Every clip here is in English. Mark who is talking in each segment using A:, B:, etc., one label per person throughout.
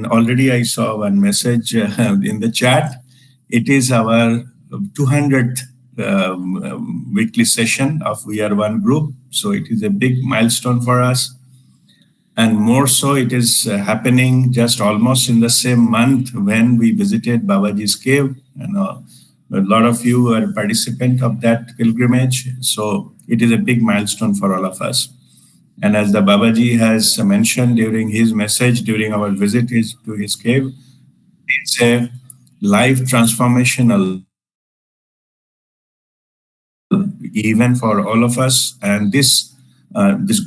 A: And already I saw one message in the chat. It is our 200th weekly session of WeAreOne group. So it is a big milestone for us. And more so, it is happening just almost in the same month when we visited Babaji's cave. And a lot of you are participant of that pilgrimage. So it is a big milestone for all of us. And as the Babaji has mentioned during his message, during our visit to his cave, it's a life transformational event for all of us. And this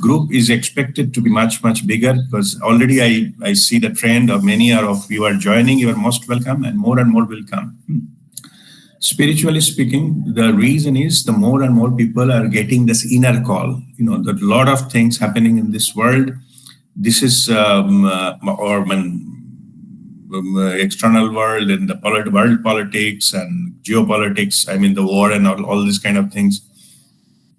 A: group is expected to be much, much bigger, because already I see the trend of many of you are joining. You are most welcome, and more will come. Spiritually speaking, the reason is the more and more people are getting this inner call. That a lot of things happening in this world. This is external world and the world politics and geopolitics. I mean, the war and all these kind of things.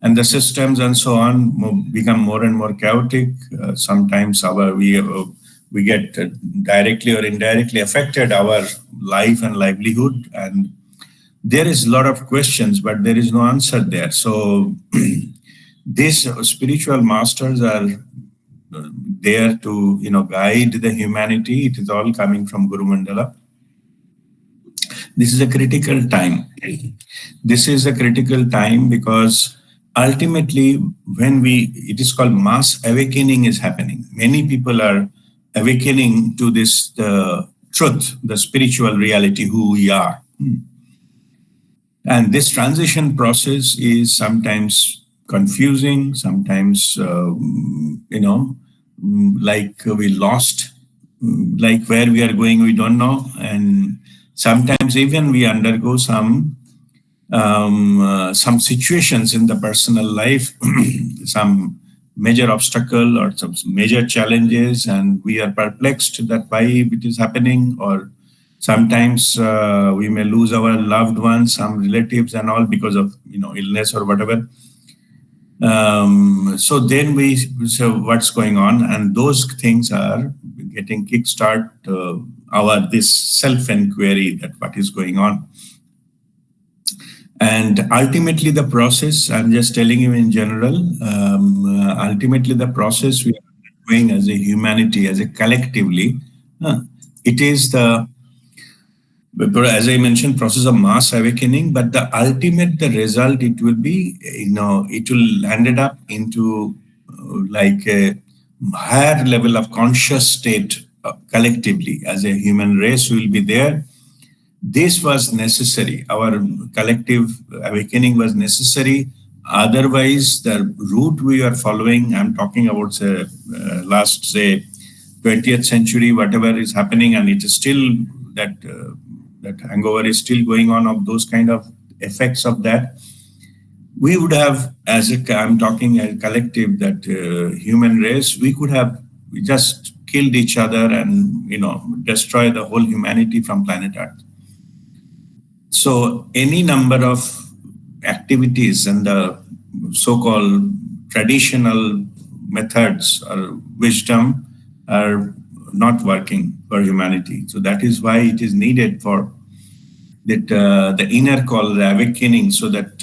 A: And the systems and so on become more and more chaotic. Sometimes we get directly or indirectly affected our life and livelihood. And there is a lot of questions, but there is no answer there. So these spiritual masters are there to guide the humanity. It is all coming from Guru Mandala. This is a critical time. This is a critical time because ultimately, it is called mass awakening is happening. Many people are awakening to this truth, the spiritual reality, who we are. And this transition process is sometimes confusing, sometimes, like we lost, like where we are going, we don't know. And sometimes even we undergo some situations in the personal life, some major obstacle or some major challenges, and we are perplexed that why it is happening, or sometimes we may lose our loved ones, some relatives and all, because of illness or whatever. So then we say what's going on, and those things are getting kickstart this self-inquiry that what is going on. And ultimately the process, I'm just telling you in general, ultimately the process we are doing as a humanity, as a collectively, it is as I mentioned, process of mass awakening, but the result, it will be, it will ended up into like a higher level of conscious state collectively. As a human race, we will be there. This was necessary. Our collective awakening was necessary. Otherwise, the route we are following, I'm talking about last 20th century, whatever is happening, and it is still that hangover is still going on, of those kind of effects of that. We would have, I'm talking a collective, that human race, we could have just killed each other and destroy the whole humanity from planet Earth. So any number of activities and the so-called traditional methods or wisdom are not working for humanity. So that is why it is needed for that the inner call, the awakening, so that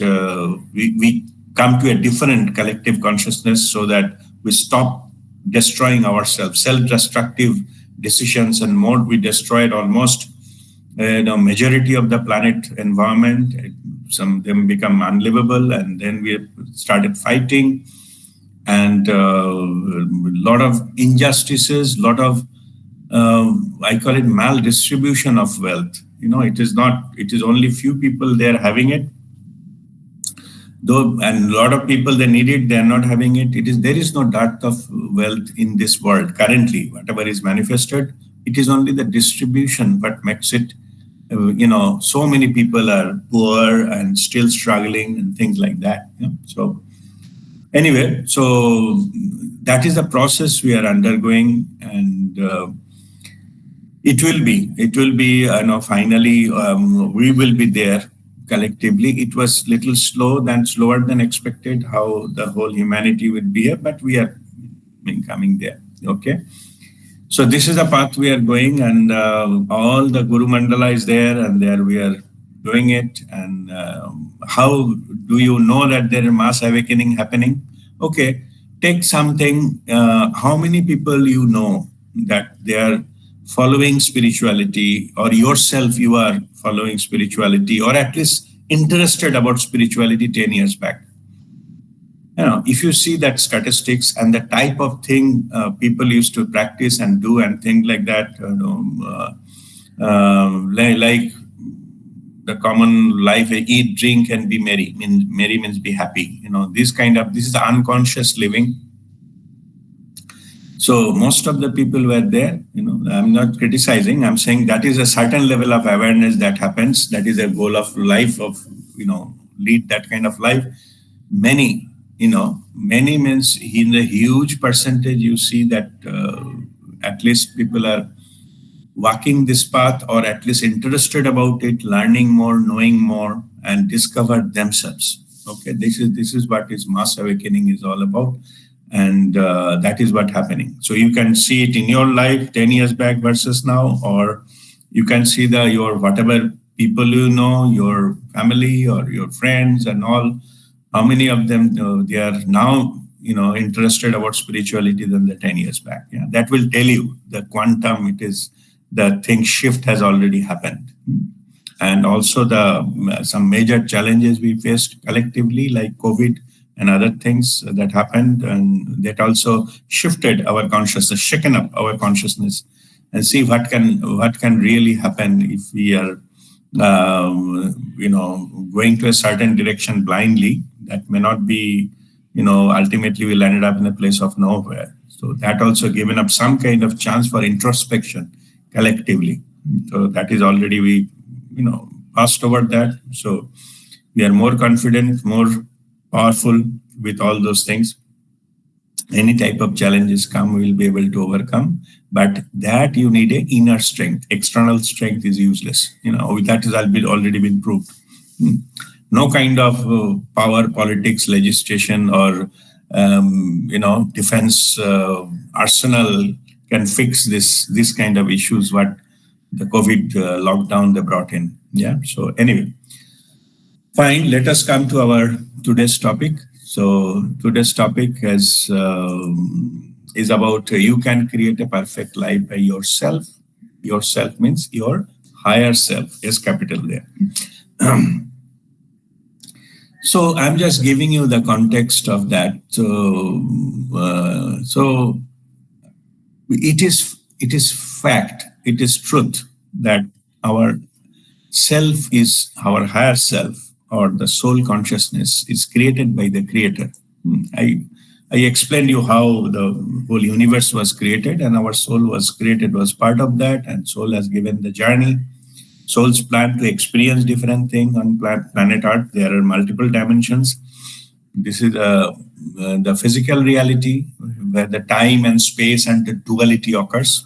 A: we come to a different collective consciousness, so that we stop destroying ourselves, self-destructive decisions and more. We destroyed almost majority of the planet environment. Some of them become unlivable, and then we started fighting, and a lot of injustices, lot of I call it maldistribution of wealth. It is only few people there having it, though, and a lot of people they need it, they are not having it. There is no dearth of wealth in this world currently. Whatever is manifested, it is only the distribution what makes it. So many people are poor and still struggling and things like that. So anyway, so that is the process we are undergoing, and it will be finally we will be there collectively. It was little slower than expected how the whole humanity would be here, but we are coming there. Okay. So this is the path we are going, and all the Guru Mandala is there, and there we are doing it. And how do you know that there is mass awakening happening? Okay, take something. How many people you know that they are following spirituality, or yourself you are following spirituality, or at least interested about spirituality 10 years back? If you see that statistics and the type of thing people used to practice and do and things like that, like the common life, eat, drink, and be merry. Merry means be happy. This is unconscious living. So most of the people were there. I'm not criticizing. I'm saying that is a certain level of awareness that happens. That is a goal of life of lead that kind of life. Many means in the huge percentage you see that at least people are walking this path, or at least interested about it, learning more, knowing more, and discover themselves. Okay, this is what is mass awakening is all about, and that is what happening. So you can see it in your life 10 years back versus now, or you can see your whatever people your family or your friends and all, how many of them they are now interested about spirituality than the 10 years back. Yeah, that will tell you the quantum. It is the thing shift has already happened. And also the some major challenges we faced collectively, like COVID and other things that happened, and that also shifted our consciousness, shaken up our consciousness, and see what can really happen if we are going to a certain direction blindly. That may not be, ultimately we'll end up in a place of nowhere. So that also given up some kind of chance for introspection collectively. So that is already we, passed over that. So we are more confident, more powerful with all those things. Any type of challenges come, we will be able to overcome. But that you need a inner strength. External strength is useless. That has already been proved. No kind of power, politics, legislation, or defense arsenal can fix this kind of issues what the COVID lockdown they brought in. Yeah. So anyway, fine. Let us come to our today's topic. So today's topic is about you can create a perfect life by yourself. Yourself means your higher self. S capital there. So I'm just giving you the context of that. So it is fact. It is truth that our self is our higher self, or the soul consciousness is created by the creator. I explained you how the whole universe was created, and our soul was created, was part of that, and soul has given the journey. Souls plan to experience different things on planet Earth. There are multiple dimensions. This is the physical reality where the time and space and the duality occurs.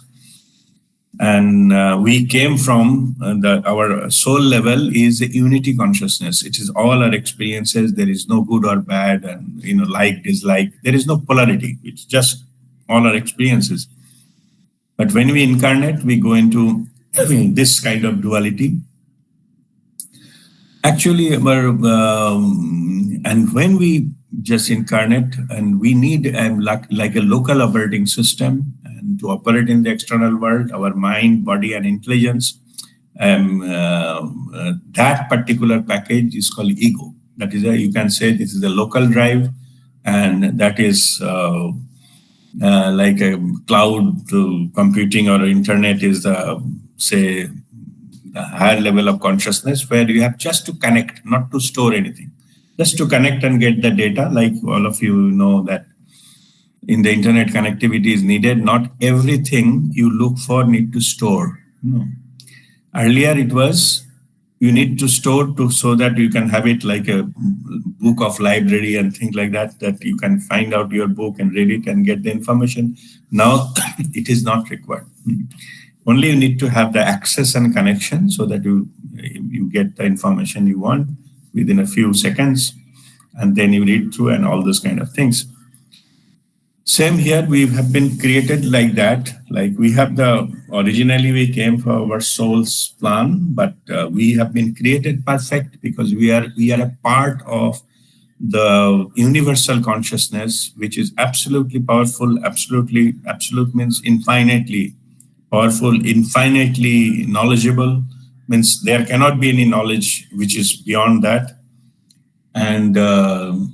A: And we came from our soul level is a unity consciousness. It is all our experiences. There is no good or bad, and like, dislike. There is no polarity. It's just all our experiences. But when we incarnate, we go into this kind of duality. Actually, and when we just incarnate, and we need like a local operating system, and to operate in the external world, our mind, body, and intelligence. That particular package is called ego. That is you can say this is a local drive, and that is like a cloud computing or internet is the higher level of consciousness, where you have just to connect, not to store anything, just to connect and get the data. Like all of you know that in the internet, connectivity is needed. Not everything you look for need to store. Earlier it was you need to store so that you can have it like a book of library and things like that you can find out your book and read it and get the information. Now it is not required. Only you need to have the access and connection so that you get the information you want within a few seconds, and then you read through and all those kind of things. Same here, we have been created like that. Like we have originally we came for our soul's plan, but we have been created perfect because we are a part of the universal consciousness, which is absolutely powerful. Absolute means infinitely powerful, infinitely knowledgeable, means there cannot be any knowledge which is beyond that. And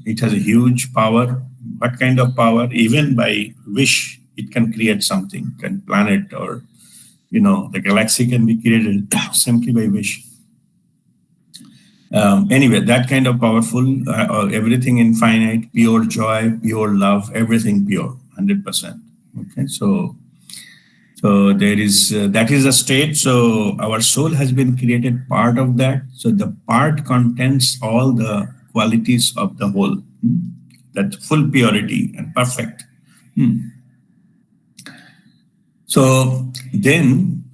A: it has a huge power. What kind of power? Even by wish, it can create something, can planet or the galaxy can be created simply by wish. Anyway, that kind of powerful, everything infinite, pure joy, pure love, everything pure, 100%. Okay, so there is that is a state. So our soul has been created part of that. So the part contains all the qualities of the whole. That full purity and perfect. So then,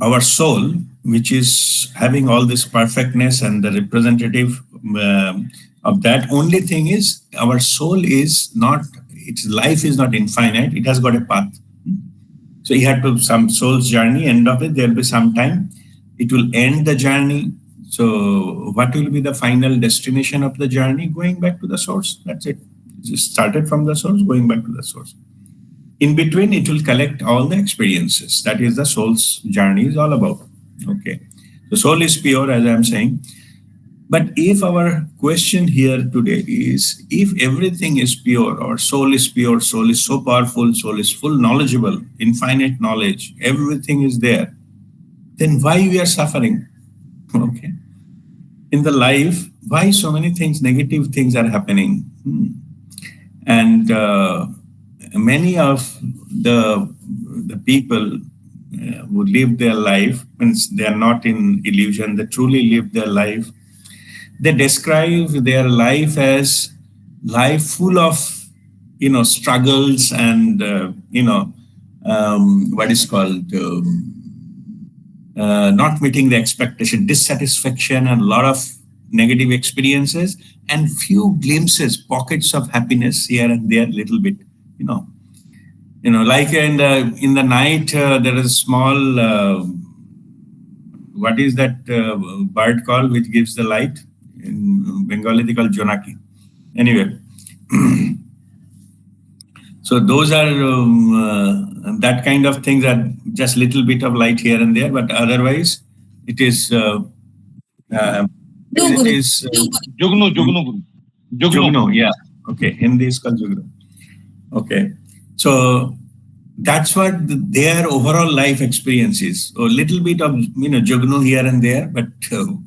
A: our soul, which is having all this perfectness and the representative of that, only thing is our soul is not, its life is not infinite. It has got a path. So you have to some soul's journey, end of it, there'll be some time. It will end the journey. So what will be the final destination of the journey? Going back to the source. That's it. Just started from the source, going back to the source. In between, it will collect all the experiences. That is the soul's journey is all about. Okay. The soul is pure, as I'm saying. But if our question here today is, if everything is pure, or soul is pure, soul is so powerful, soul is full knowledgeable, infinite knowledge, everything is there, then why we are suffering? Okay. In the life, why so many things, negative things are happening? And many of the people who live their life, means they are not in illusion, they truly live their life. They describe their life as life full of struggles and what is called not meeting the expectation, dissatisfaction, and a lot of negative experiences, and few glimpses, pockets of happiness here and there, little bit. Like in the night, there is a small what is that bird called which gives the light? In Bengali, they call Jonaki. Anyway, so those are that kind of things are just little bit of light here and there, but otherwise it is it is
B: Jugnu, Jugnu, Guru.
A: Jugno. Yeah. Okay. Hindi is called Jugno. Okay. So that's what their overall life experience is. A little bit of Jugno here and there, but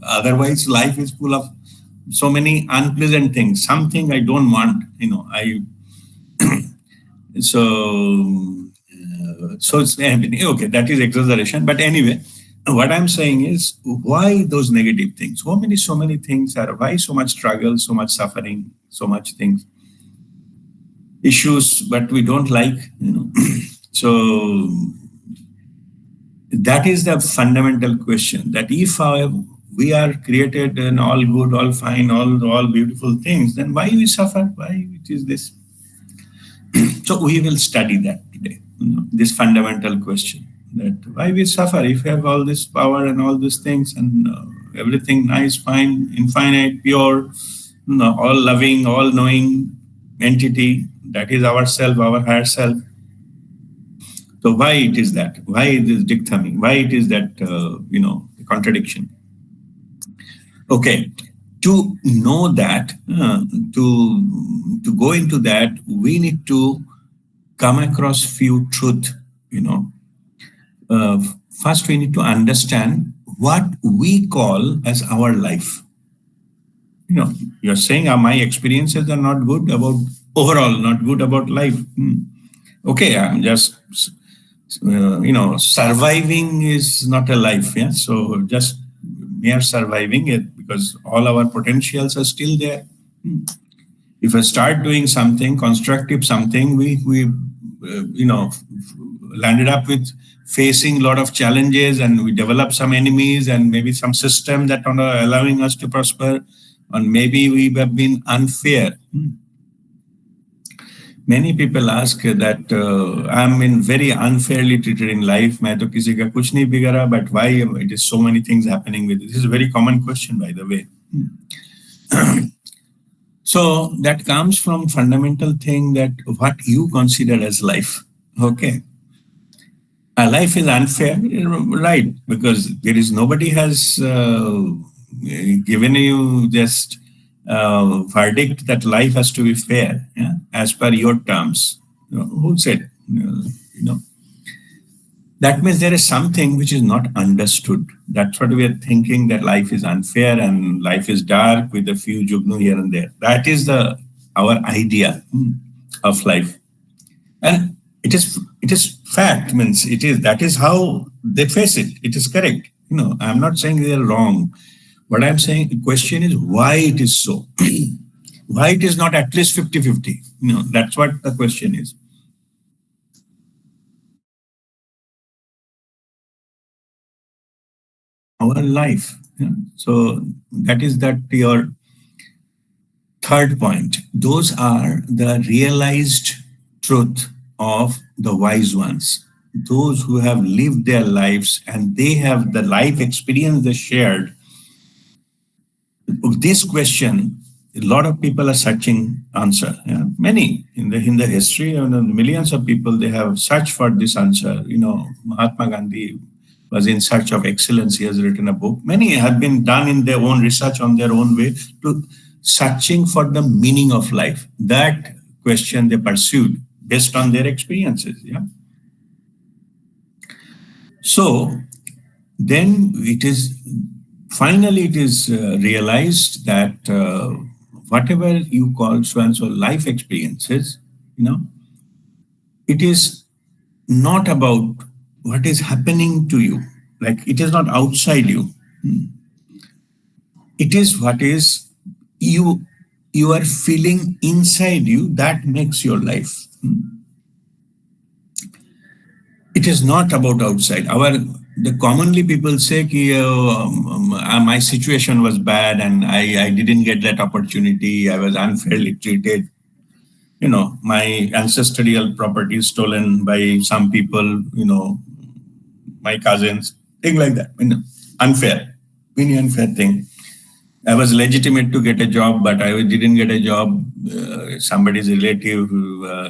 A: otherwise life is full of so many unpleasant things. Something I don't want. I so it's okay. That is exaggeration, but anyway. What I'm saying is, why those negative things? So many things are, why so much struggle, so much suffering, so much things, issues, but we don't like, So that is the fundamental question, that if we are created and all good, all fine, all beautiful things, then why we suffer? Why it is this? So we will study that today, this fundamental question. That why we suffer if we have all this power and all these things and everything nice, fine, infinite, pure, all loving, all knowing entity, that is ourself, our higher self. So why it is that? Why it is dichotomy? Why it is that contradiction? Okay, to know that, to go into that, we need to come across few truth. First, we need to understand what we call as our life. You're saying my experiences are not good about overall, not good about life. Okay, I'm just, surviving is not a life. Yeah, so just mere surviving it, because all our potentials are still there. If I start doing something constructive, something we landed up with facing a lot of challenges, and we develop some enemies and maybe some system that are not allowing us to prosper, and maybe we have been unfair. Many people ask that I'm in very unfairly treated in life. मैं तो किसी का कुछ नहीं बिगड़ा, but why it is so many things happening with it? This is a very common question, by the way. So that comes from fundamental thing that what you consider as life. Okay. Life is unfair, right? Because there is nobody has given you just verdict that life has to be fair, yeah, as per your terms. Who said? You know, that means there is something which is not understood. That's what we are thinking, that life is unfair and life is dark with a few jugnu here and there. That is the our idea of life. And it is fact, means it is, that is how they face it. It is correct. I'm not saying they are wrong. What I'm saying, the question is why it is so. Why it is not at least 50-50. That's what the question is. Our life. So that is that your third point. Those are the realized truth of the wise ones, those who have lived their lives and they have the life experience they shared. This question, a lot of people are searching answer. Many in the history, millions of people, they have searched for this answer. Mahatma Gandhi was in search of excellence. He has written a book. Many have been done in their own research on their own way to searching for the meaning of life. That question they pursued based on their experiences. Yeah. So then it is finally it is realized that whatever you call so and so life experiences, it is not about what is happening to you. Like, it is not outside you. It is what is you are feeling inside you that makes your life. It is not about outside. The commonly people say my situation was bad and I didn't get that opportunity. I was unfairly treated. My ancestral property is stolen by some people, my cousins, thing like that. Unfair, very unfair thing. I was legitimate to get a job, but I didn't get a job. Somebody's relative,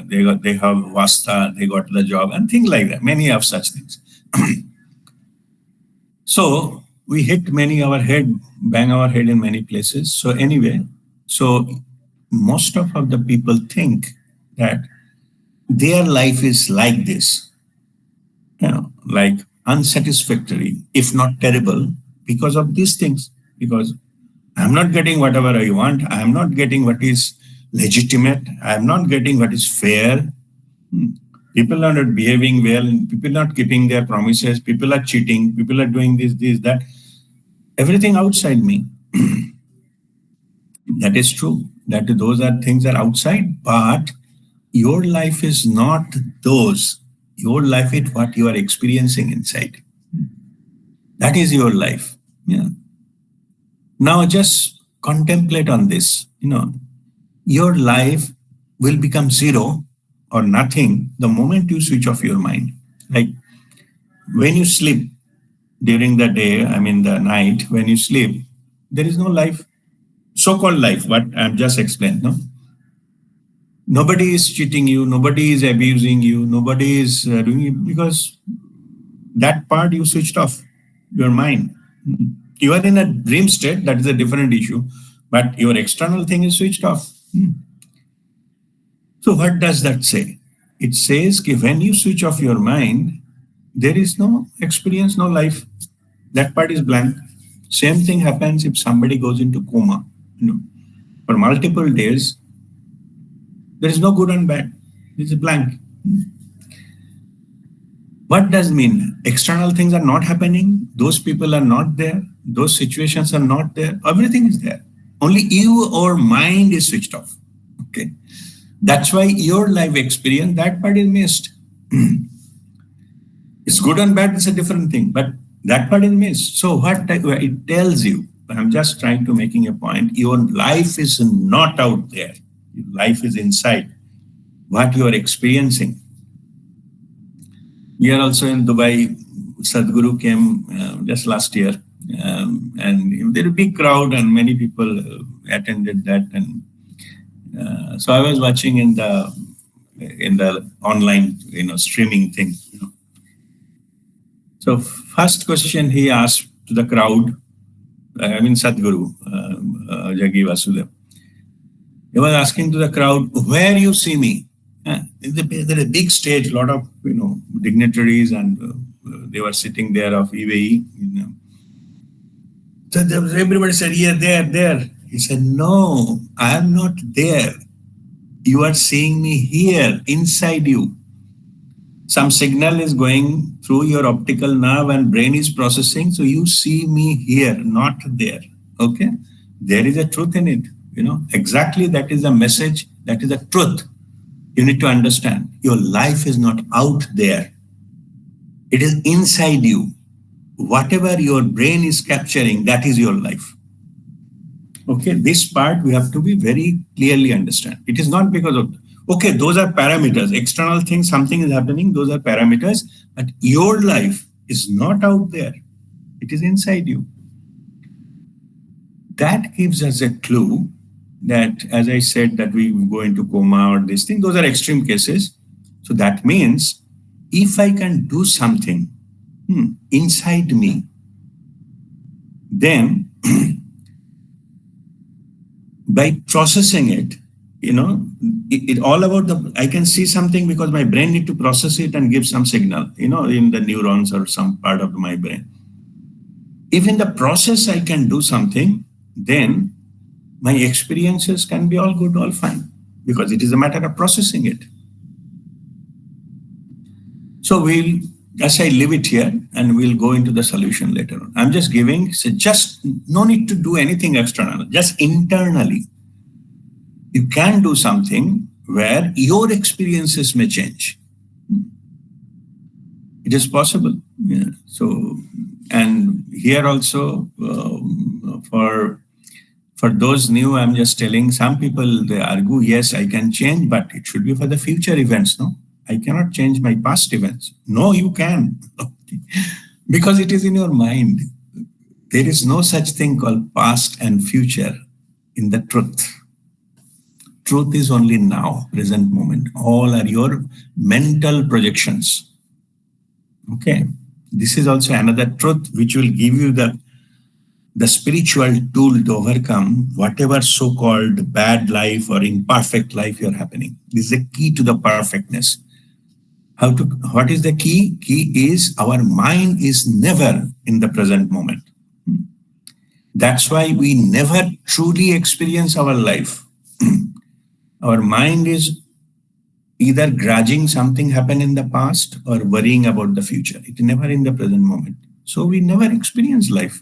A: they have vasta, they got the job, and things like that. Many of such things. So we hit bang our head in many places. So anyway, so most of the people think that their life is like this, like unsatisfactory, if not terrible, because of these things. Because I'm not getting whatever I want. I'm not getting what is legitimate. I'm not getting what is fair. People are not behaving well. People are not keeping their promises. People are cheating. People are doing this, that. Everything outside me. That is true. That those are things are outside, but your life is not those. Your life is what you are experiencing inside. That is your life. Yeah. Now just contemplate on this. Your life will become zero or nothing the moment you switch off your mind. Like when you sleep during the day, the night, when you sleep, there is no life, so-called life, what I'm just explained. No, nobody is cheating you, nobody is abusing you, nobody is doing it, because that part you switched off your mind. You are in a dream state, that is a different issue, but your external thing is switched off. So what does that say? It says that when you switch off your mind, there is no experience, no life. That part is blank. Same thing happens if somebody goes into coma. For multiple days, there is no good and bad. It's blank. What does mean? External things are not happening. Those people are not there. Those situations are not there. Everything is there. Only you or mind is switched off. Okay. That's why your life experience, that part is missed. It's good and bad, it's a different thing, but that part is missed. So what it tells you, I'm just trying to making a point, your life is not out there. Your life is inside. what you are experiencing. We are also in Dubai. Sadhguru came just last year, and there was a big crowd, and many people attended that. And so I was watching in the online, streaming thing. So first question he asked to the crowd, Sadhguru, Jagi Vasudev. He was asking to the crowd, where you see me? There's a big stage, a lot of dignitaries, and they were sitting there of UAE. So everybody said, yeah, there. He said, no, I am not there. You are seeing me here, inside you. Some signal is going through your optical nerve and brain is processing. So you see me here, not there. Okay? There is a truth in it. Exactly that is the message. That is the truth. You need to understand. Your life is not out there. It is inside you. Whatever your brain is capturing, that is your life. Okay, this part we have to be very clearly understand. It is not because of, okay, those are parameters, external things, something is happening, those are parameters, but your life is not out there. It is inside you. That gives us a clue that, as I said, that we go into coma or this thing, those are extreme cases. So that means if I can do something inside me, then by processing it, it all about I can see something because my brain need to process it and give some signal, in the neurons or some part of my brain. If in the process I can do something, then my experiences can be all good, all fine, because it is a matter of processing it. So as I leave it here, and we'll go into the solution later on. I'm just giving, so just no need to do anything external, just internally. You can do something where your experiences may change. It is possible. Yeah. So, and here also, for those new, I'm just telling, some people, they argue, yes, I can change, but it should be for the future events, no? I cannot change my past events. No, you can. Because it is in your mind. There is no such thing called past and future in the truth. Truth is only now, present moment. All are your mental projections. Okay. This is also another truth which will give you the spiritual tool to overcome whatever so-called bad life or imperfect life you're happening. This is the key to the perfectness. What is the key? Key is our mind is never in the present moment. That's why we never truly experience our life. Our mind is either grudging something happened in the past or worrying about the future. It's never in the present moment. So we never experience life.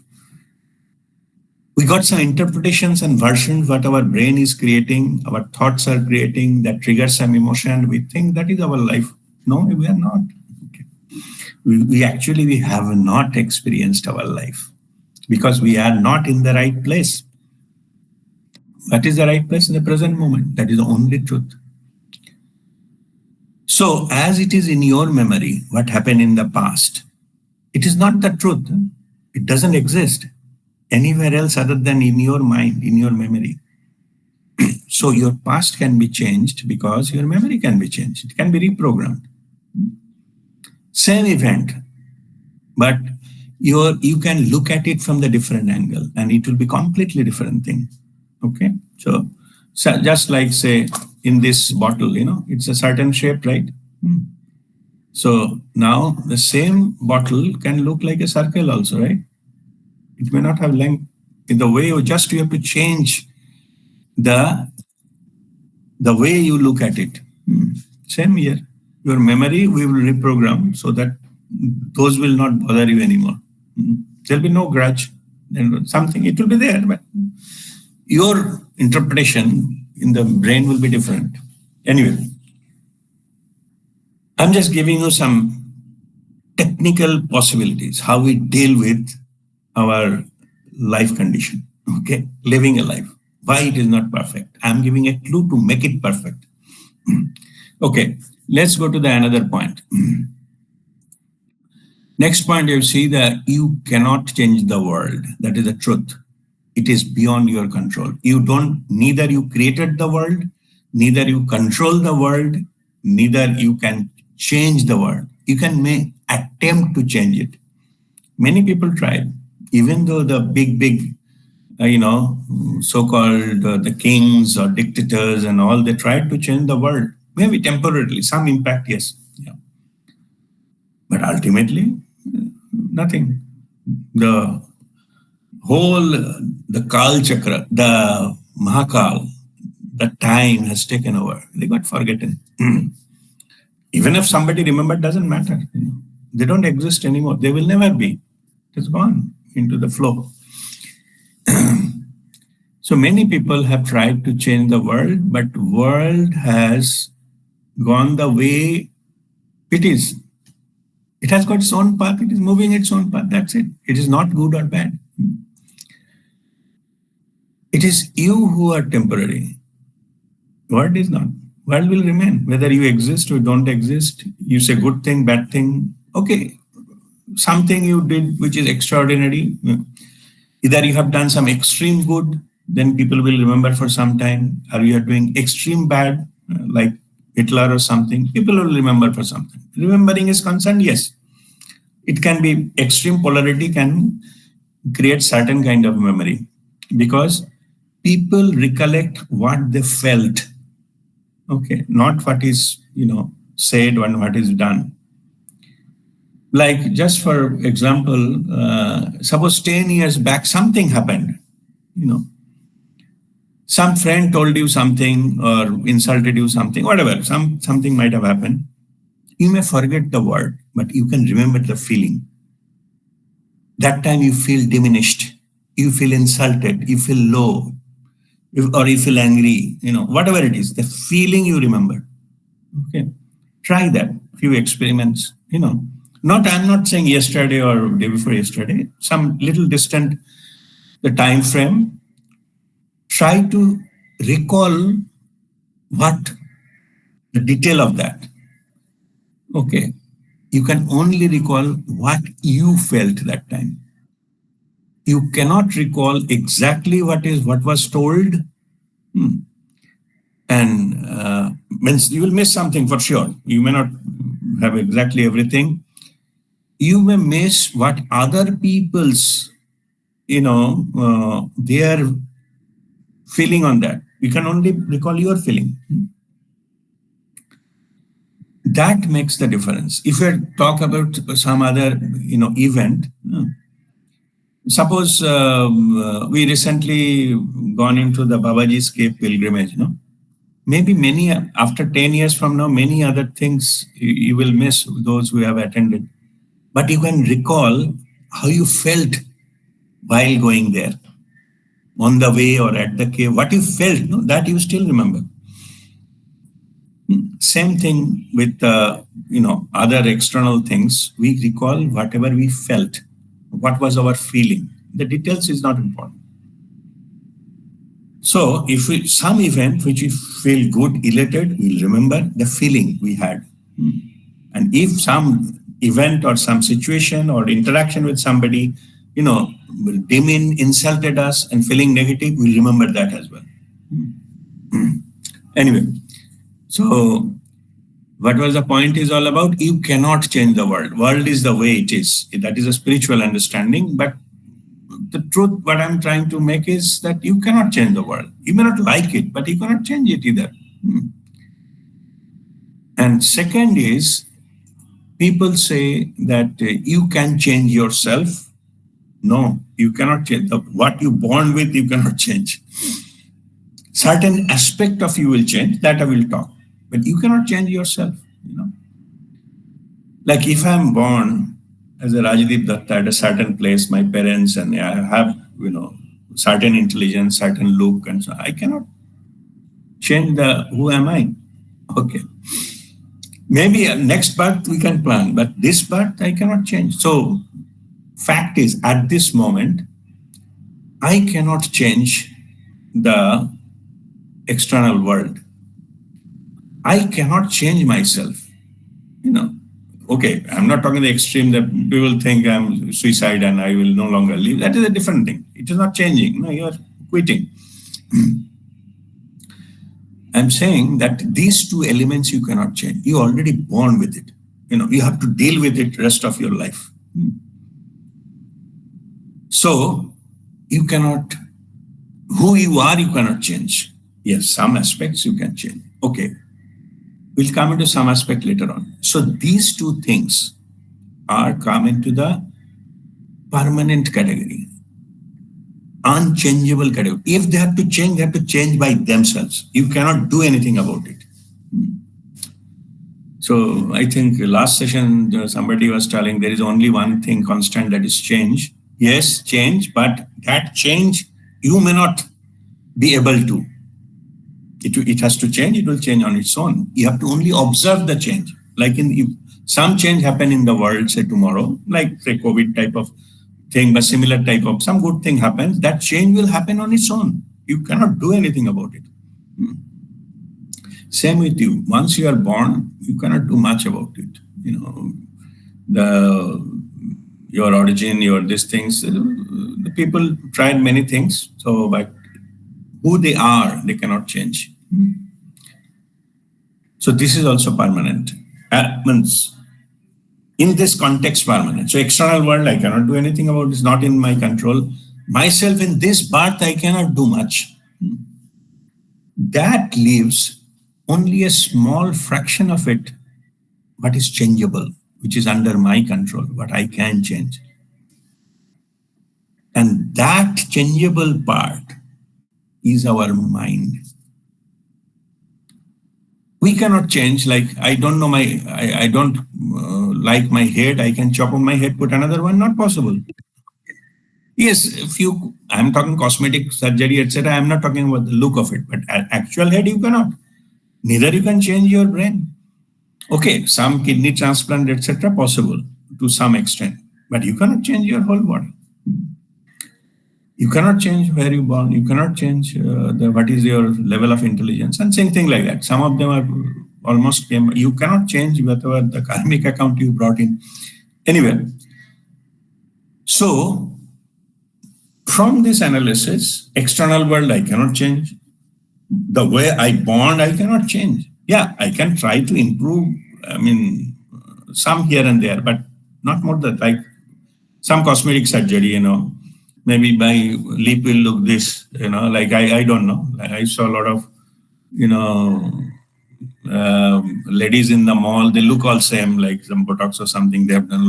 A: We got some interpretations and versions what our brain is creating, our thoughts are creating, that triggers some emotion. We think that is our life. No, we are not. Okay. We actually have not experienced our life because we are not in the right place. What is the right place? In the present moment. That is the only truth. So as it is in your memory, what happened in the past, it is not the truth. It doesn't exist anywhere else other than in your mind, in your memory. So your past can be changed because your memory can be changed. It can be reprogrammed. Same event, but you can look at it from the different angle and it will be completely different thing. Okay, so just like say in this bottle, it's a certain shape, right? So now the same bottle can look like a circle also, right? It may not have length. In the way you have to change the way you look at it. Same here. Your memory we will reprogram so that those will not bother you anymore. There'll be no grudge. Something, it will be there, but your interpretation in the brain will be different. Anyway, I'm just giving you some technical possibilities, how we deal with our life condition, okay? Living a life. Why it is not perfect? I'm giving a clue to make it perfect. Okay, let's go to the another point. Next point, you see that you cannot change the world. That is the truth. It is beyond your control. You don't, neither you created the world, neither you control the world, neither you can change the world. You can make attempt to change it. Many people tried, even though the big, so-called the kings or dictators and all, they tried to change the world. Maybe temporarily, some impact, yes. Yeah. But ultimately, nothing. The whole, the Kal Chakra, the Mahakal, the time has taken over. They got forgotten. Even if somebody remembered, doesn't matter. They don't exist anymore. They will never be. It's gone into the flow. So many people have tried to change the world, but world has gone the way it is. It has got its own path. It is moving its own path. That's it. It is not good or bad. It is you who are temporary. World is not. World will remain. Whether you exist or don't exist, you say good thing, bad thing. Okay, something you did which is extraordinary. Either you have done some extreme good, then people will remember for some time, or you are doing extreme bad, like Hitler or something, people will remember for something. Remembering is concerned, yes. It can be extreme polarity can create certain kind of memory because people recollect what they felt. Okay, not what is, said and what is done. Like just for example, suppose 10 years back, something happened, you know, some friend told you something or insulted you something, whatever, something might have happened. You may forget the word, but you can remember the feeling. That time you feel diminished, you feel insulted, you feel low, or you feel angry, whatever it is, the feeling you remember. Okay. Try that, few experiments, Not, I'm not saying yesterday or day before yesterday, some little distant the time frame. Try to recall what the detail of that. Okay. You can only recall what you felt that time. You cannot recall exactly what was told. And means you will miss something for sure. You may not have exactly everything. You may miss what other people's, their feeling on that. You can only recall your feeling. That makes the difference. If you talk about some other, event, suppose we recently gone into the Babaji's cave pilgrimage, maybe many, after 10 years from now, many other things you will miss, those who have attended. But you can recall how you felt while going there, on the way or at the cave, what you felt, that you still remember. Same thing with, other external things. We recall whatever we felt, what was our feeling. The details is not important. So if some event which we feel good, elated, we'll remember the feeling we had. And if some event or some situation or interaction with somebody, demean, insulted us and feeling negative, we'll remember that as well. Anyway, so what was the point is all about? You cannot change the world. World is the way it is. That is a spiritual understanding. But the truth, what I'm trying to make is that you cannot change the world. You may not like it, but you cannot change it either. And second is, people say that you can change yourself. No, you cannot change. What you born with, you cannot change. Certain aspect of you will change, that I will talk. But you cannot change yourself, Like if I'm born as a Rajdeep Datta at a certain place, my parents and I have, certain intelligence, certain look, and so I cannot change the who am I. Okay. Maybe next birth we can plan, but this birth I cannot change. So fact is, at this moment, I cannot change the external world. I cannot change myself. You know, okay, I'm not talking the extreme that people think I'm suicide and I will no longer live. That is a different thing. It is not changing. No, you are quitting. I'm saying that these two elements you cannot change. You already born with it. You have to deal with it rest of your life. So you cannot, who you are, you cannot change. Yes, some aspects you can change. Okay, we'll come into some aspect later on. So these two things are come into the permanent category, unchangeable category. If they have to change by themselves. You cannot do anything about it. So I think last session somebody was telling there is only one thing constant, that is change. Yes, change, but that change you may not be able to. It has to change. It will change on its own. You have to only observe the change. Like if some change happen in the world, say tomorrow, like say COVID type of thing, but similar type of some good thing happens, that change will happen on its own. You cannot do anything about it. Same with you. Once you are born, you cannot do much about it. The your origin, your these things. The people tried many things. So, but who they are, they cannot change. So this is also permanent. Means in this context, permanent. So external world, I cannot do anything about. It's not in my control. Myself in this birth, I cannot do much. That leaves only a small fraction of it, what is changeable, which is under my control, what I can change. And that changeable part is our mind. We cannot change, like I don't know I don't like my head, I can chop off my head, put another one, not possible. Yes, I'm talking cosmetic surgery, etc. I'm not talking about the look of it, but actual head you cannot. Neither you can change your brain. Okay, some kidney transplant, etc. possible to some extent, but you cannot change your whole body. You cannot change where you born. You cannot change what is your level of intelligence, and same thing like that. Some of them are almost you cannot change whatever the karmic account you brought in. Anyway, so from this analysis, external world I cannot change. The way I born I cannot change. Yeah, I can try to improve. I mean, some here and there, but not more than like some cosmetic surgery. Maybe my lip will look this. Like I don't know. I saw a lot of ladies in the mall. They look all same, like some Botox or something. They have done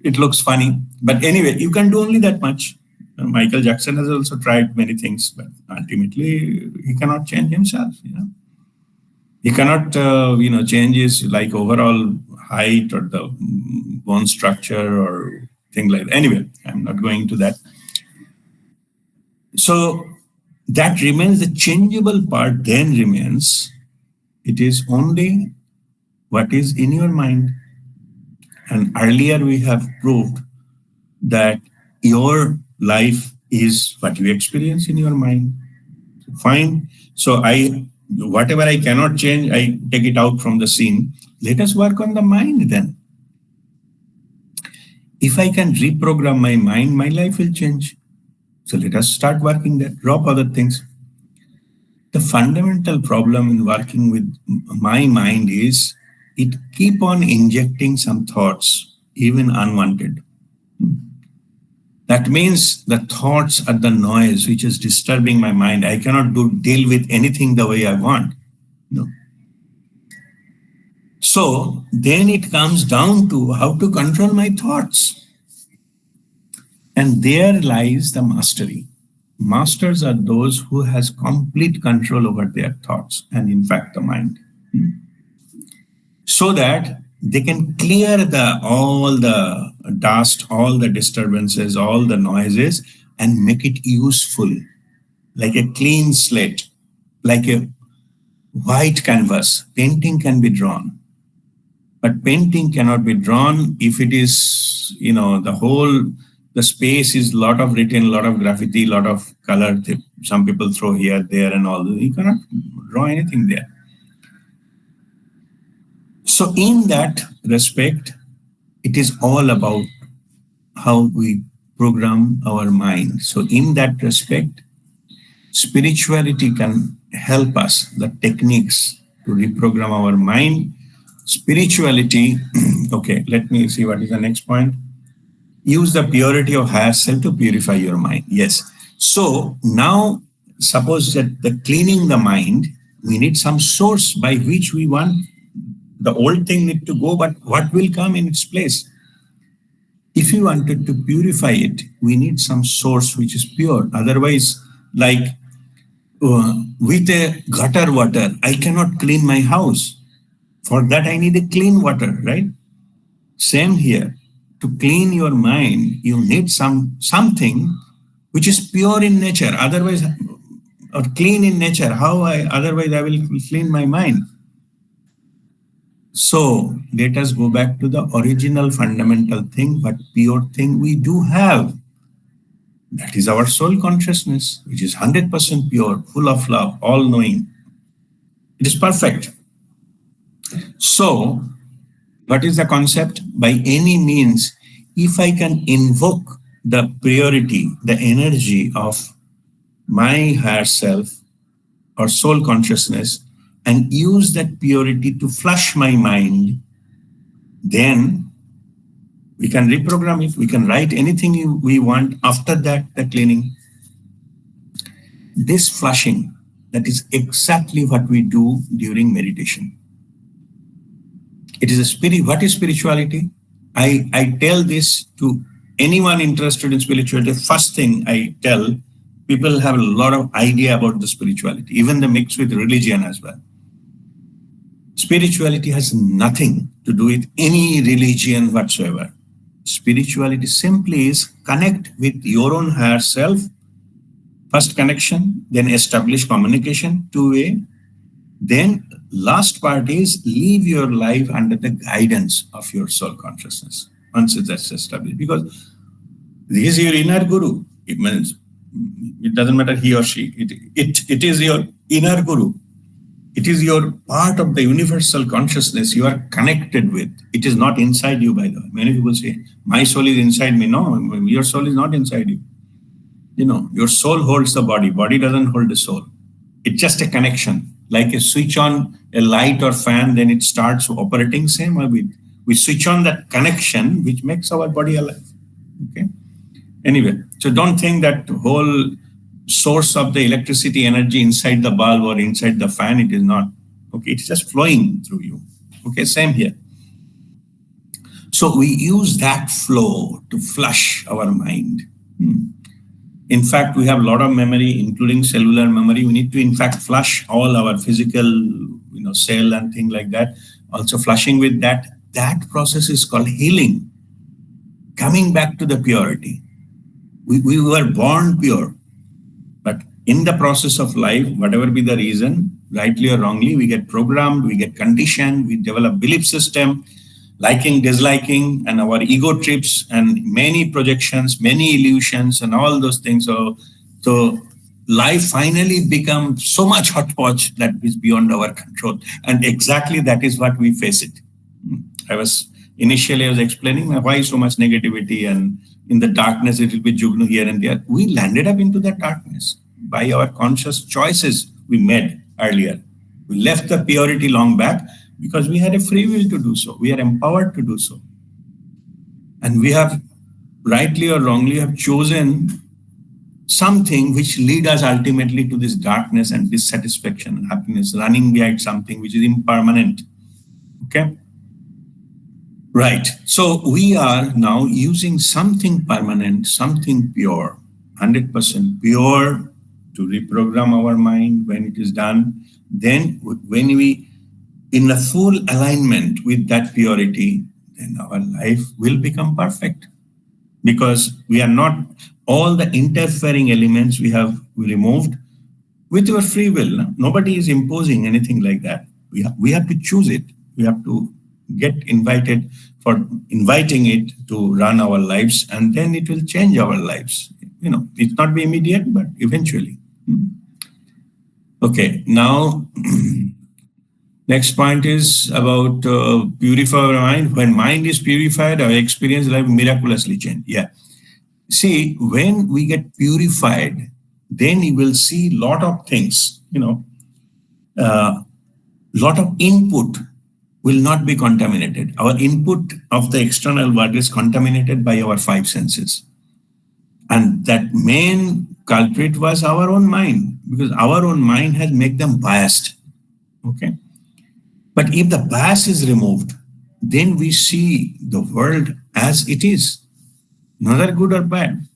A: it looks funny. But anyway, you can do only that much. Michael Jackson has also tried many things, but ultimately he cannot change himself. He cannot, change his like overall height or the bone structure or thing like that. Anyway, I'm not going to that. So that remains the changeable part. Then remains. It is only what is in your mind. And earlier we have proved that your life is what you experience in your mind. Fine. So whatever I cannot change, I take it out from the scene. Let us work on the mind then. If I can reprogram my mind, my life will change. So let us start working that. Drop other things. The fundamental problem in working with my mind is it keep on injecting some thoughts, even unwanted. That means the thoughts are the noise which is disturbing my mind. I cannot deal with anything the way I want. No. So then it comes down to how to control my thoughts. And there lies the mastery. Masters are those who has complete control over their thoughts and in fact the mind. So that they can clear all the dust, all the disturbances, all the noises, and make it useful, like a clean slate, like a white canvas. Painting can be drawn, but painting cannot be drawn if it is, the whole The space is lot of written, lot of graffiti, lot of color. Some people throw here, there, and all. You cannot draw anything there. So, in that respect, it is all about how we program our mind. So, in that respect, spirituality can help us, the techniques to reprogram our mind. Spirituality, okay, let me see what is the next point. Use the purity of higher self to purify your mind. Yes. So now, suppose that the cleaning the mind, we need some source by which we want the old thing need to go, but what will come in its place? If we wanted to purify it, we need some source which is pure. Otherwise, like with a gutter water, I cannot clean my house. For that, I need a clean water, right? Same here. To clean your mind, you need something which is pure in nature. Otherwise, or clean in nature. Otherwise I will clean my mind. So let us go back to the original fundamental thing, but pure thing we do have. That is our soul consciousness, which is 100% pure, full of love, all knowing. It is perfect. So, what is the concept? By any means, if I can invoke the purity, the energy of my higher self or soul consciousness, and use that purity to flush my mind, then we can reprogram it. We can write anything we want after that, the cleaning. This flushing, that is exactly what we do during meditation. It is a spirit. What is spirituality? I tell this to anyone interested in spirituality. First thing I tell, people have a lot of idea about the spirituality, even the mix with religion as well. Spirituality has nothing to do with any religion whatsoever. Spirituality simply is connect with your own higher self. First connection, then establish communication, two-way. Then last part is live your life under the guidance of your soul consciousness. Once that's established, because this is your inner guru. It means it doesn't matter he or she. It is your inner guru. It is your part of the universal consciousness you are connected with. It is not inside you, by the way. Many people say, my soul is inside me. No, your soul is not inside you. You know, your soul holds the body. Body doesn't hold the soul. It's just a connection. Like a switch on a light or fan, then it starts operating. Same way we switch on that connection, which makes our body alive. Okay. Anyway, so don't think that whole source of the electricity energy inside the bulb or inside the fan. It is not. Okay, it's just flowing through you. Okay, same here. So we use that flow to flush our mind. In fact, we have a lot of memory, including cellular memory. We need to, in fact, flush all our physical, cell and things like that. Also flushing with that. That process is called healing. Coming back to the purity. We were born pure. But in the process of life, whatever be the reason, rightly or wrongly, we get programmed, we get conditioned, we develop belief system, liking, disliking, and our ego trips and many projections, many illusions, and all those things. So life finally becomes so much hodgepodge that is beyond our control. And exactly that is what we face it. Initially I was explaining why so much negativity, and in the darkness it will be jugnu here and there. We landed up into that darkness by our conscious choices we made earlier. We left the purity long back because we had a free will to do so. We are empowered to do so. And we have, rightly or wrongly, have chosen something which lead us ultimately to this darkness and dissatisfaction and happiness, running behind something which is impermanent. Okay? Right. So we are now using something permanent, something pure, 100% pure to reprogram our mind. When it is done, then when we in a full alignment with that purity, then our life will become perfect, because we are not, all the interfering elements we have removed with your free will. Nobody is imposing anything like that. We have to choose it. We have to get invited for inviting it to run our lives, and then it will change our lives. It's not be immediate, but eventually. Okay, now next point is about purify our mind. When mind is purified, our experience life miraculously change. Yeah. See, when we get purified, then you will see lot of things. Lot of input will not be contaminated. Our input of the external world is contaminated by our five senses. And that main culprit was our own mind, because our own mind has made them biased. Okay. But if the bias is removed, then we see the world as it is, neither good or bad.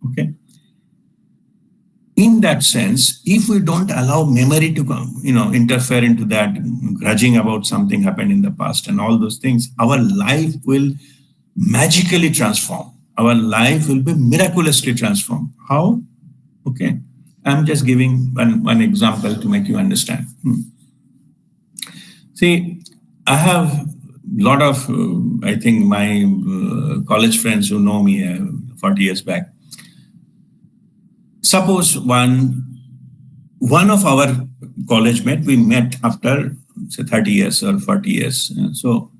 A: Okay. In that sense, if we don't allow memory to come, interfere into that, grudging about something happened in the past and all those things, our life will magically transform. Our life will be miraculously transformed. How? Okay. I'm just giving one example to make you understand. See, I have a lot of, I think, my college friends who know me 40 years back. Suppose one of our college mate, we met after, say, 30 years or 40 years. So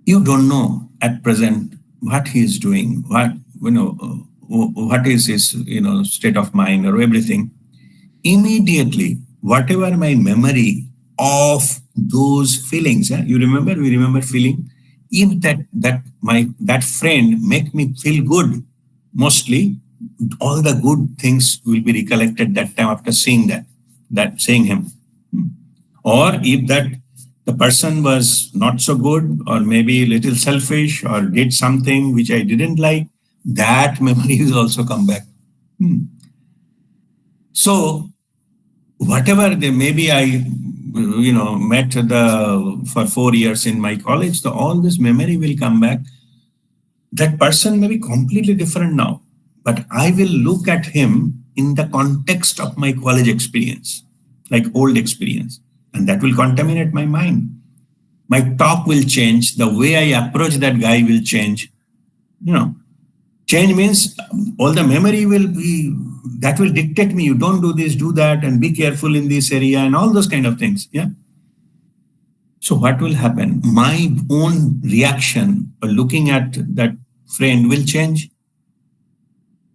A: you don't know at present what he is doing, what is his, state of mind or everything. Immediately, whatever my memory of those feelings, we remember feeling. If that friend make me feel good, mostly all the good things will be recollected that time after seeing seeing him. Or if the person was not so good, or maybe a little selfish, or did something which I didn't like, that memory will also come back. So whatever maybe I met for 4 years in my college, so all this memory will come back. That person may be completely different now, but I will look at him in the context of my college experience, like old experience, and that will contaminate my mind. My talk will change. The way I approach that guy will change. Change means all the memory will dictate me. You don't do this, do that, and be careful in this area, and all those kind of things. Yeah. So what will happen? My own reaction looking at that friend will change.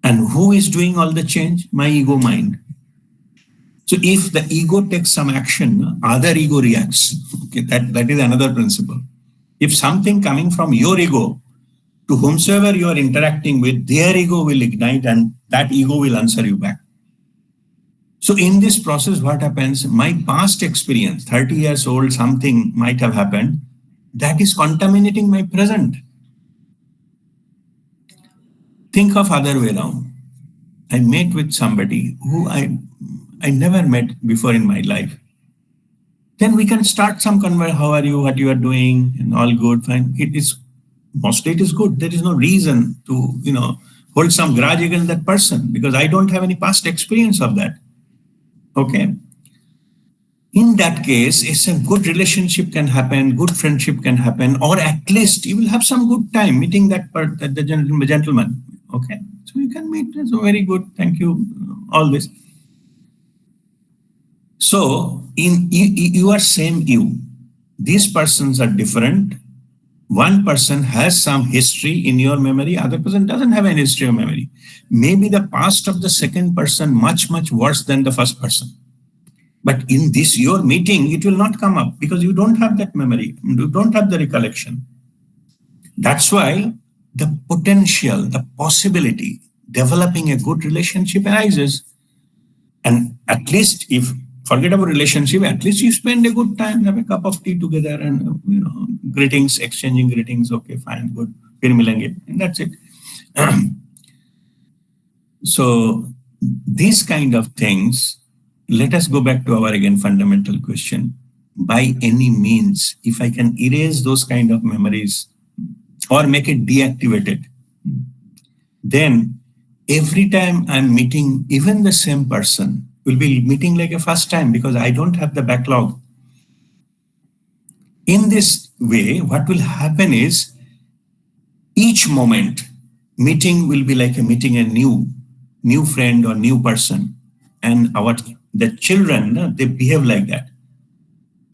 A: And who is doing all the change? My ego mind. So if the ego takes some action, other ego reacts. Okay, that is another principle. If something coming from your ego, to whomsoever you are interacting with, their ego will ignite and that ego will answer you back. So in this process, what happens? My past experience, 30 years old, something might have happened, that is contaminating my present. Think of other way around. I met with somebody who I never met before in my life. Then we can start some conversation. How are you? What you are doing? And all good, fine. Mostly it is good. There is no reason to, hold some grudge against that person, because I don't have any past experience of that. Okay. In that case, it's a good relationship can happen, good friendship can happen, or at least you will have some good time meeting the gentleman. Okay. So you can meet. So very good. Thank you. All this. So you are same you. These persons are different. One person has some history in your memory, other person doesn't have any history of memory. Maybe the past of the second person much, much worse than the first person. But in this, your meeting, it will not come up because you don't have that memory. You don't have the recollection. That's why the potential, the possibility, developing a good relationship arises. And at least if forget about relationship, at least you spend a good time, have a cup of tea together and, greetings, exchanging greetings. Okay, fine, good. Fir milenge. And that's it. So these kind of things, let us go back to our again fundamental question. By any means, if I can erase those kind of memories or make it deactivated, then every time I'm meeting even the same person, will be meeting like a first time because I don't have the backlog. In this way, what will happen is each moment meeting will be like a meeting a new friend or new person, and our the children they behave like that.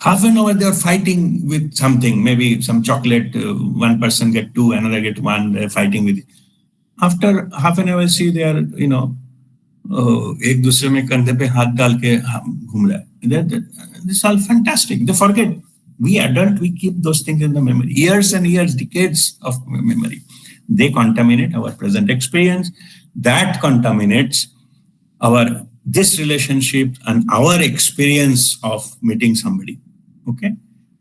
A: Half an hour they are fighting with something, maybe some chocolate, one person get two, another get one, they're fighting with it. After half an hour see they are एक दूसरे में कंधे पे हाथ डाल के घूम रहा है. This is all fantastic. They forget. We adult, we keep those things in the memory. Years and years, decades of memory. They contaminate our present experience. That contaminates our this relationship and our experience of meeting somebody. Okay.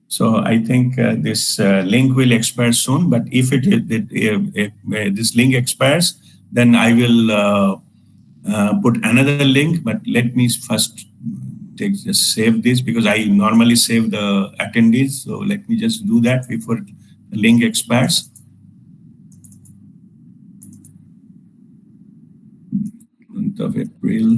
A: So I think this link will expire soon. But if this link expires, then I will put another link. But let me first just save this, because I normally save the attendees. So let me just do that before the link expires. Month of April.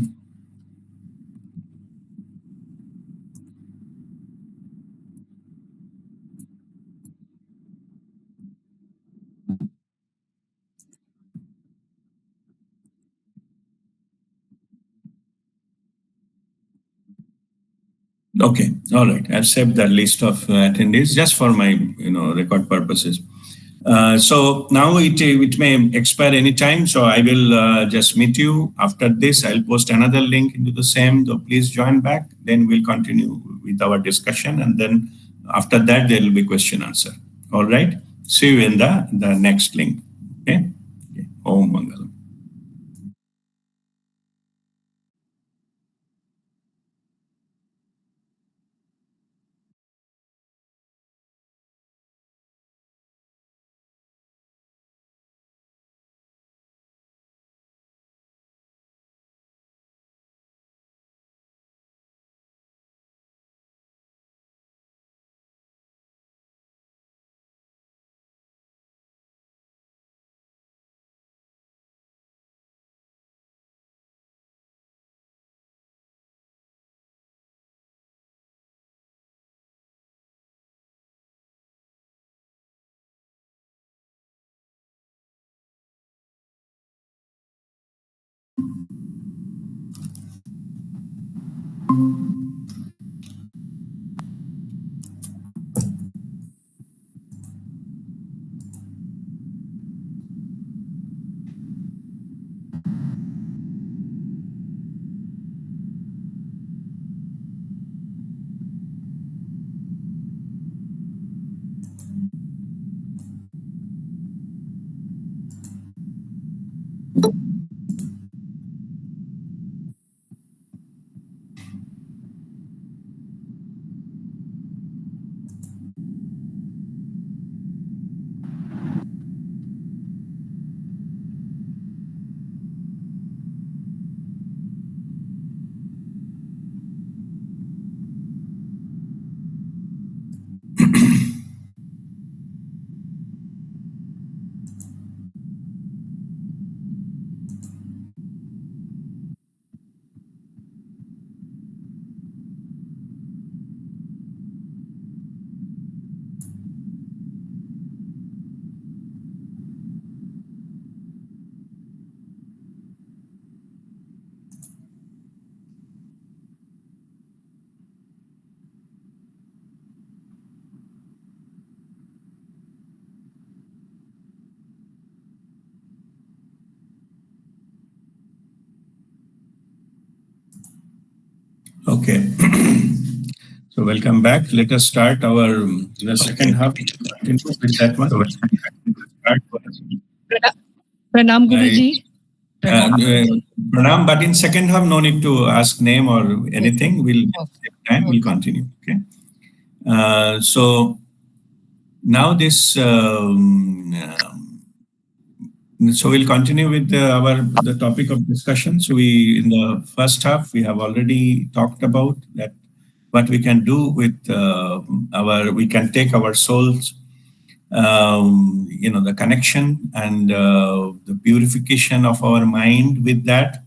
A: Okay, all right. I've saved the list of attendees just for my record purposes. So now it may expire anytime. So I will just meet you after this. I'll post another link into the same. So please join back. Then we'll continue with our discussion, and then after that there will be question answer. All right. See you in the next link. Okay. Om Mangalam. Okay. So welcome back. Let us start our the second half. Continue with that one.
B: Pranam Guruji.
A: Pranam, but in second half, no need to ask name or anything. We'll take time. We'll continue. Okay. So now this. So we'll continue with the topic of discussion. So we in the first half we have already talked about that what we can do with we can take our souls, the connection and the purification of our mind with that.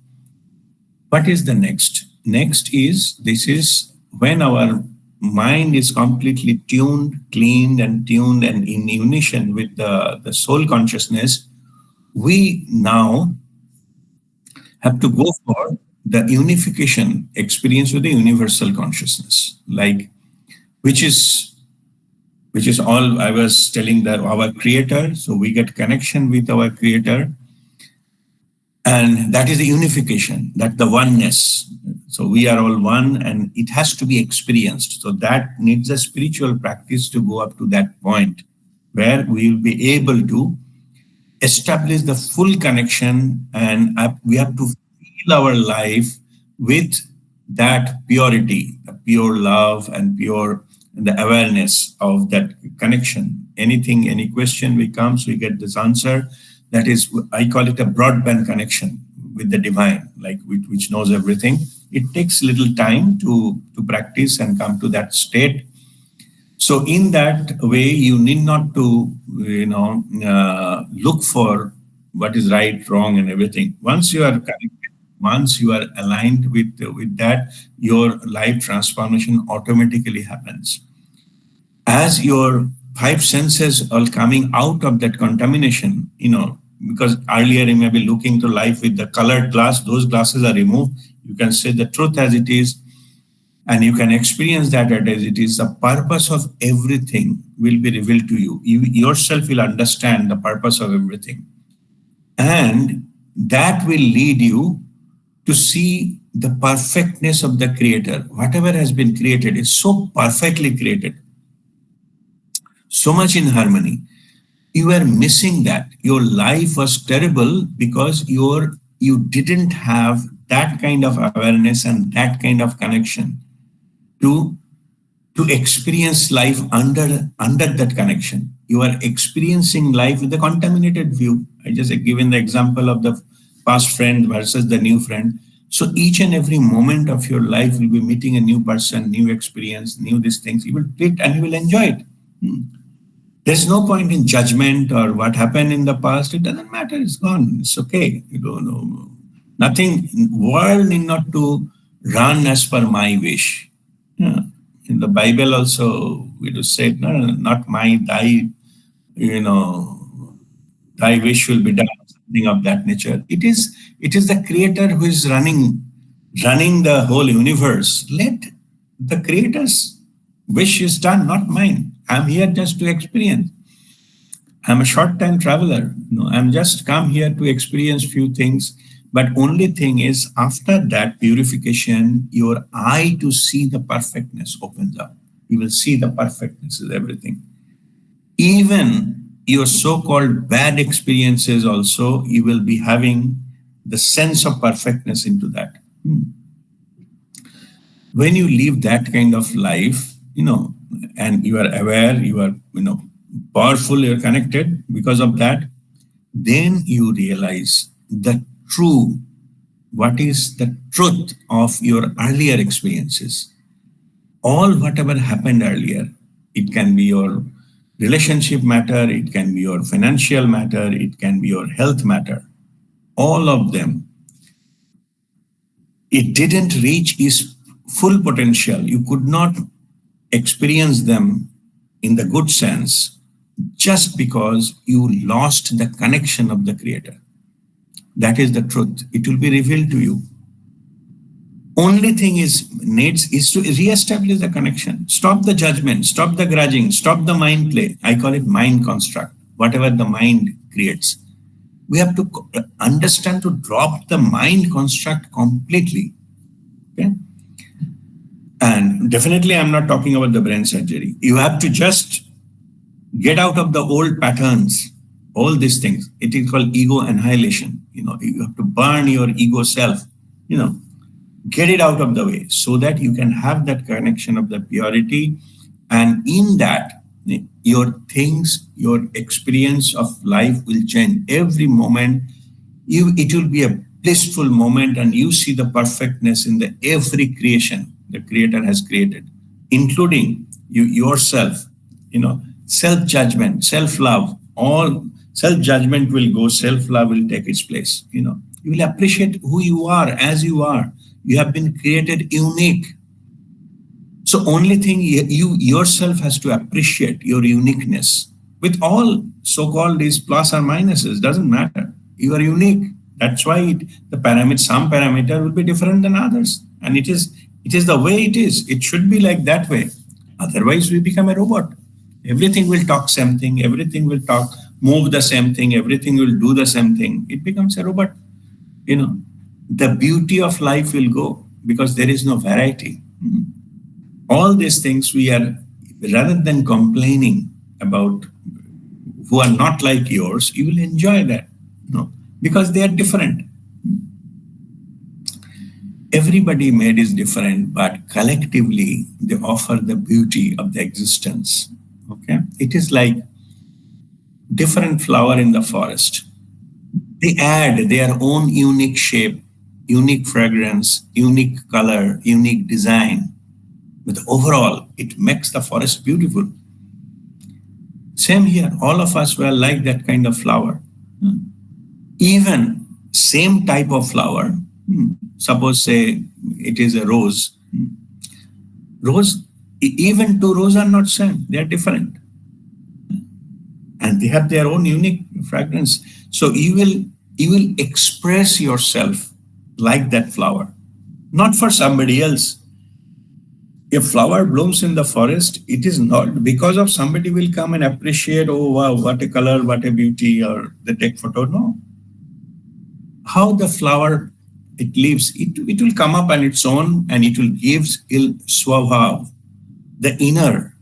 A: What is the next? Next is this is when our mind is completely tuned, cleaned, and tuned, and in unison with the soul consciousness, we now have to go for the unification experience with the universal consciousness, like which is all I was telling, that our creator. So we get connection with our creator, and that is the unification, that the oneness. So we are all one, and it has to be experienced. So that needs a spiritual practice to go up to that point where we will be able to establish the full connection, and we have to fill our life with that purity, the pure love and pure the awareness of that connection. Anything, any question we comes, we get this answer. That is, I call it a broadband connection with the divine, like which knows everything. It takes little time to practice and come to that state. So in that way, you need not to, look for what is right, wrong, and everything. Once you are connected, once you are aligned with that, your life transformation automatically happens. As your five senses are coming out of that contamination, because earlier you may be looking to life with the colored glass, those glasses are removed. You can say the truth as it is, and you can experience that as it is. The purpose of everything will be revealed to you. You yourself will understand the purpose of everything. And that will lead you to see the perfectness of the creator. Whatever has been created is so perfectly created, so much in harmony. You were missing that. Your life was terrible because you didn't have that kind of awareness and that kind of connection to experience life under that connection. You are experiencing life with a contaminated view. I just given the example of the past friend versus the new friend. So each and every moment of your life will be meeting a new person, new experience, new these things. You will treat and you will enjoy it. There's no point in judgment or what happened in the past. It doesn't matter. It's gone. It's okay. You don't know. Nothing. World need not to run as per my wish. Yeah. In the Bible also, we do say, no, not my, thy wish will be done, something of that nature. It is the creator who is running the whole universe. Let the creator's wish is done, not mine. I'm here just to experience. I'm a short-time traveler. I'm just come here to experience few things. But only thing is, after that purification, your eye to see the perfectness opens up. You will see the perfectness is everything. Even your so-called bad experiences also, you will be having the sense of perfectness into that. When you live that kind of life, and you are aware, you are, powerful, you're connected because of that, then you realize what is the truth of your earlier experiences. All whatever happened earlier, it can be your relationship matter, it can be your financial matter, it can be your health matter, all of them, it didn't reach its full potential. You could not experience them in the good sense just because you lost the connection of the creator. That is the truth. It will be revealed to you. Only thing is to reestablish the connection. Stop the judgment, stop the grudging, stop the mind play. I call it mind construct, whatever the mind creates. We have to understand to drop the mind construct completely. Okay? And definitely I'm not talking about the brain surgery. You have to just get out of the old patterns, all these things. It is called ego annihilation. You have to burn your ego self, get it out of the way so that you can have that connection of the purity. And in that, your things, your experience of life will change. Every moment, it will be a blissful moment, and you see the perfectness in the every creation the creator has created, including you yourself. Self-judgment, self-love, all self-judgment will go, self-love will take its place. You will appreciate who you are as you are. You have been created unique. So only thing you yourself has to appreciate your uniqueness. With all so-called these plus or minuses, doesn't matter. You are unique. That's why the parameter, some parameter will be different than others, and it is the way it is. It should be like that way. Otherwise, we become a robot. Everything will talk same thing. Everything will talk, move the same thing. Everything will do the same thing. It becomes a robot. You know, the beauty of life will go because there is no variety. All these things we are, rather than complaining about who are not like yours, you will enjoy that, because they are different. Everybody made is different, but collectively they offer the beauty of the existence. Okay, it is like different flower in the forest. They add their own unique shape, unique fragrance, unique color, unique design. But overall, it makes the forest beautiful. Same here. All of us were like that kind of flower. Even same type of flower. Suppose say it is a rose. Rose, even two roses are not same. They are different, and they have their own unique fragrance. So you will express yourself like that flower, not for somebody else. If flower blooms in the forest, it is not because of somebody will come and appreciate, oh wow, what a color, what a beauty, or they take photo. No. How the flower it lives, it will come up on its own and it will give il swabhav, the inner,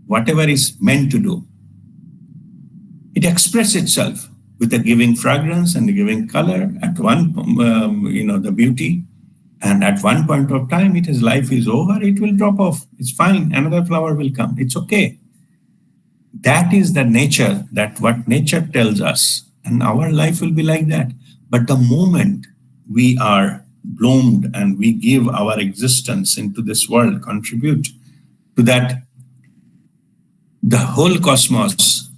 A: whatever is meant to do. It expresses itself with the giving fragrance and the giving color at one, the beauty. And at one point of time, its life is over, it will drop off. It's fine. Another flower will come. It's okay. That is the nature, that what nature tells us. And our life will be like that. But the moment we are bloomed and we give our existence into this world, contribute to that, the whole cosmos,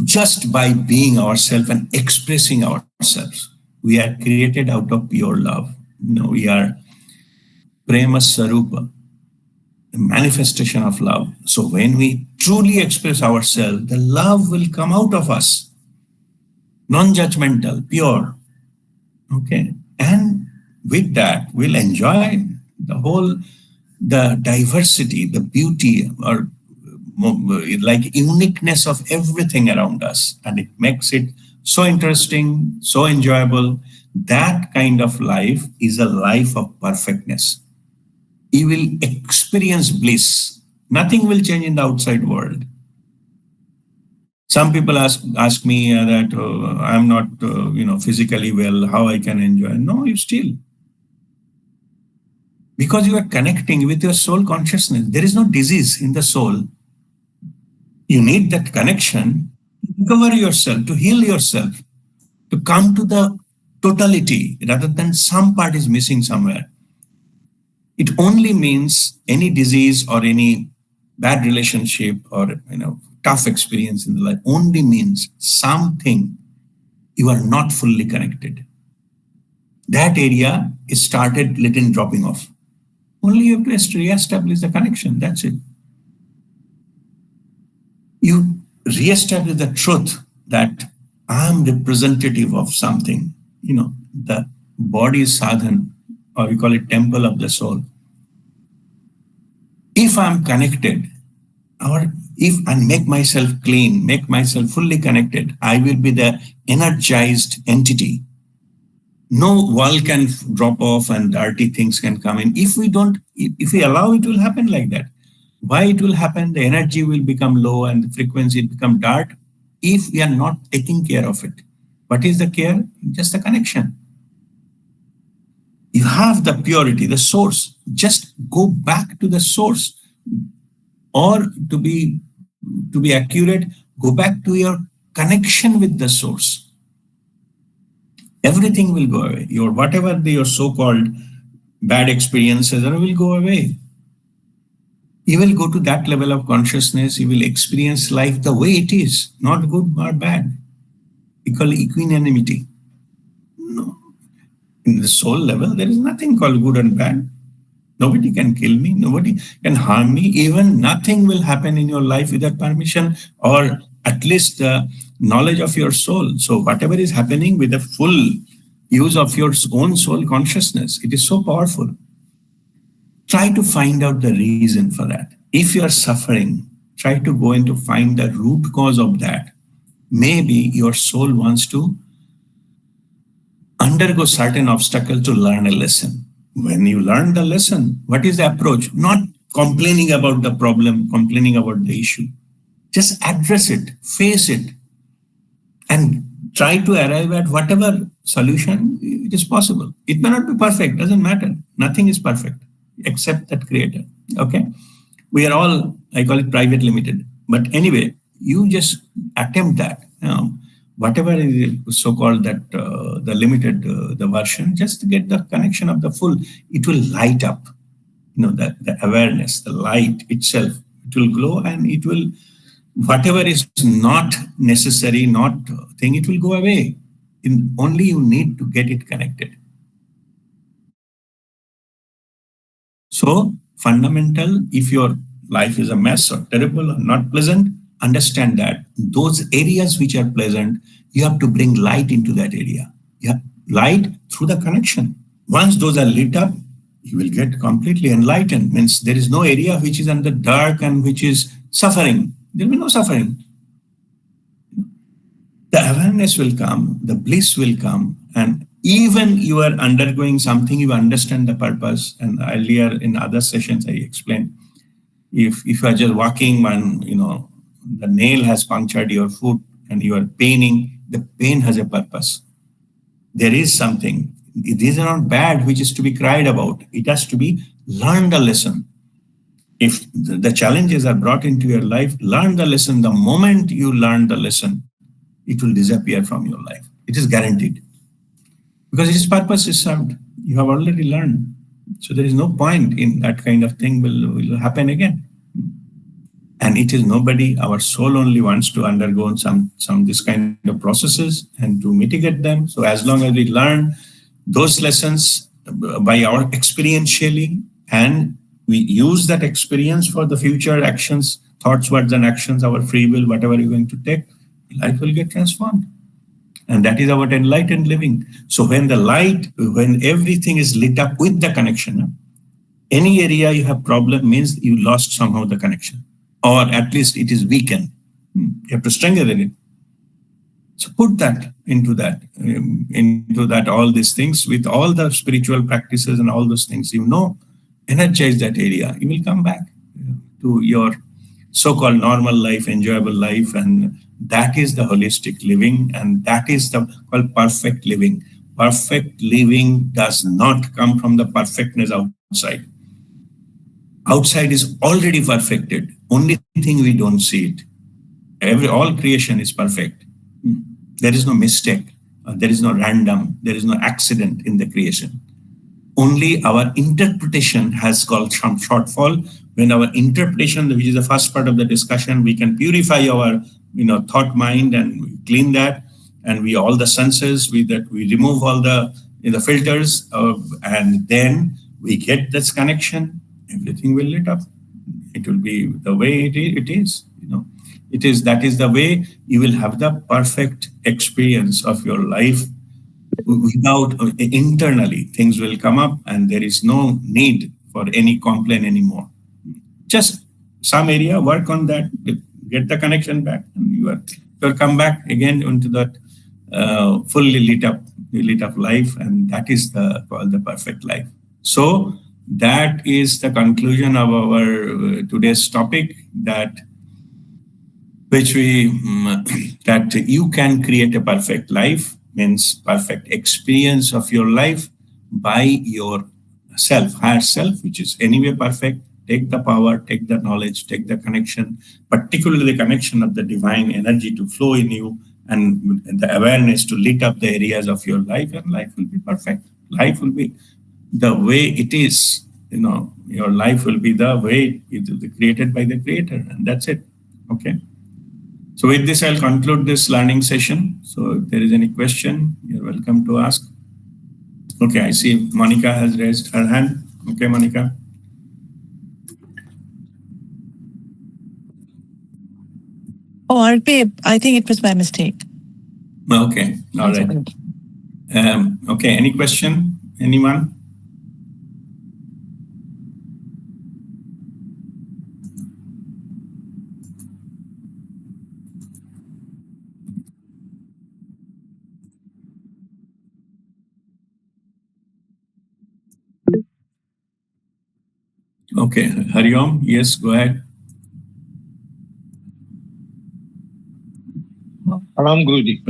A: just by being ourselves and expressing ourselves, we are created out of pure love. We are prema sarupa, the manifestation of love. So when we truly express ourselves, the love will come out of us, non-judgmental, pure. Okay, and with that, we'll enjoy the whole, the diversity, the beauty, or like uniqueness of everything around us, and it makes it so interesting, so enjoyable. That kind of life is a life of perfectness. You will experience bliss. Nothing will change in the outside world. Some people ask me that I'm not physically well, how I can enjoy. No, you still, because you are connecting with your soul consciousness. There is no disease in the soul. You need that connection to recover yourself, to heal yourself, to come to the totality rather than some part is missing somewhere. It only means any disease or any bad relationship or tough experience in the life only means something you are not fully connected. That area is started little dropping off. Only you have to re-establish the connection. That's it. You re-establish the truth that I am representative of something. The body is sadhan, or we call it temple of the soul. If I'm connected, or if I make myself clean, make myself fully connected, I will be the energized entity. No wall can drop off and dirty things can come in. If we allow, it will happen like that. Why it will happen? The energy will become low and the frequency will become dark if we are not taking care of it. What is the care? Just the connection. You have the purity, the source. Just go back to the source. Or to be accurate, go back to your connection with the source. Everything will go away. Your so-called bad experiences will go away. You will go to that level of consciousness. You will experience life the way it is, not good or bad. We call it equanimity. No. In the soul level, there is nothing called good and bad. Nobody can kill me. Nobody can harm me. Even nothing will happen in your life without permission or at least the knowledge of your soul. So whatever is happening with the full use of your own soul consciousness, it is so powerful. Try to find out the reason for that. If you are suffering, try to go into find the root cause of that. Maybe your soul wants to undergo certain obstacle to learn a lesson. When you learn the lesson, what is the approach? Not complaining about the problem, complaining about the issue. Just address it, face it, and try to arrive at whatever solution it is possible. It may not be perfect, doesn't matter. Nothing is perfect except that creator. Okay. We are all, I call it private limited. But anyway, you just attempt that. Whatever is so-called that the limited the version, just to get the connection of the full, it will light up. The awareness, the light itself, it will glow, and it will, whatever is not necessary, not thing, it will go away. Only you need to get it connected. So fundamental, if your life is a mess or terrible or not pleasant, understand that those areas which are pleasant, you have to bring light into that area. Yeah, light through the connection. Once those are lit up, you will get completely enlightened. Means there is no area which is under dark and which is suffering. There will be no suffering. The awareness will come, the bliss will come, and even you are undergoing something, you understand the purpose. And earlier in other sessions, I explained, if you are just walking and the nail has punctured your foot and you are paining, the pain has a purpose. There is something. These are not bad, which is to be cried about. It has to be learned a lesson. If the challenges are brought into your life, learn the lesson. The moment you learn the lesson, it will disappear from your life. It is guaranteed. Because its purpose is served. You have already learned. So there is no point in that kind of thing will happen again. And it is nobody, our soul only wants to undergo some this kind of processes and to mitigate them. So as long as we learn those lessons by our experientially, and we use that experience for the future actions, thoughts, words, and actions, our free will, whatever you're going to take, life will get transformed. And that is our enlightened living. So when everything is lit up with the connection, any area you have problem means you lost somehow the connection, or at least it is weakened. You have to strengthen it. So put that into that, all these things with all the spiritual practices and all those things, energize that area. You will come back to your so-called normal life, enjoyable life, and that is the holistic living, and that is the called perfect living. Perfect living does not come from the perfectness outside. Outside is already perfected. Only thing we don't see it. All creation is perfect. There is no mistake. There is no random. There is no accident in the creation. Only our interpretation has got some shortfall. When our interpretation, which is the first part of the discussion, we can purify our thought mind and we clean that, and we all the senses we remove all the filters, and then we get this connection. Everything will lit up. It will be the way it is. That is the way you will have the perfect experience of your life. Without internally, things will come up, and there is no need for any complaint anymore. Just some area, work on that, get the connection back, and you'll come back again into that fully lit up life, and that is called the perfect life. So that is the conclusion of our today's topic, that you can create a perfect life, means perfect experience of your life by your higher self, which is anyway perfect. Take the power, take the knowledge, take the connection, particularly the connection of the divine energy to flow in you, and the awareness to lit up the areas of your life, and life will be perfect. Life will be the way it is. Your life will be the way it will be created by the Creator, and that's it. Okay. So with this, I'll conclude this learning session. So if there is any question, you're welcome to ask. Okay, I see Monica has raised her hand. Okay, Monica.
B: Oh, RP, I think it was by mistake.
A: Okay, all right. Okay, any question? Anyone? Okay, Hariom, yes, go ahead.
C: Pranam Guruji.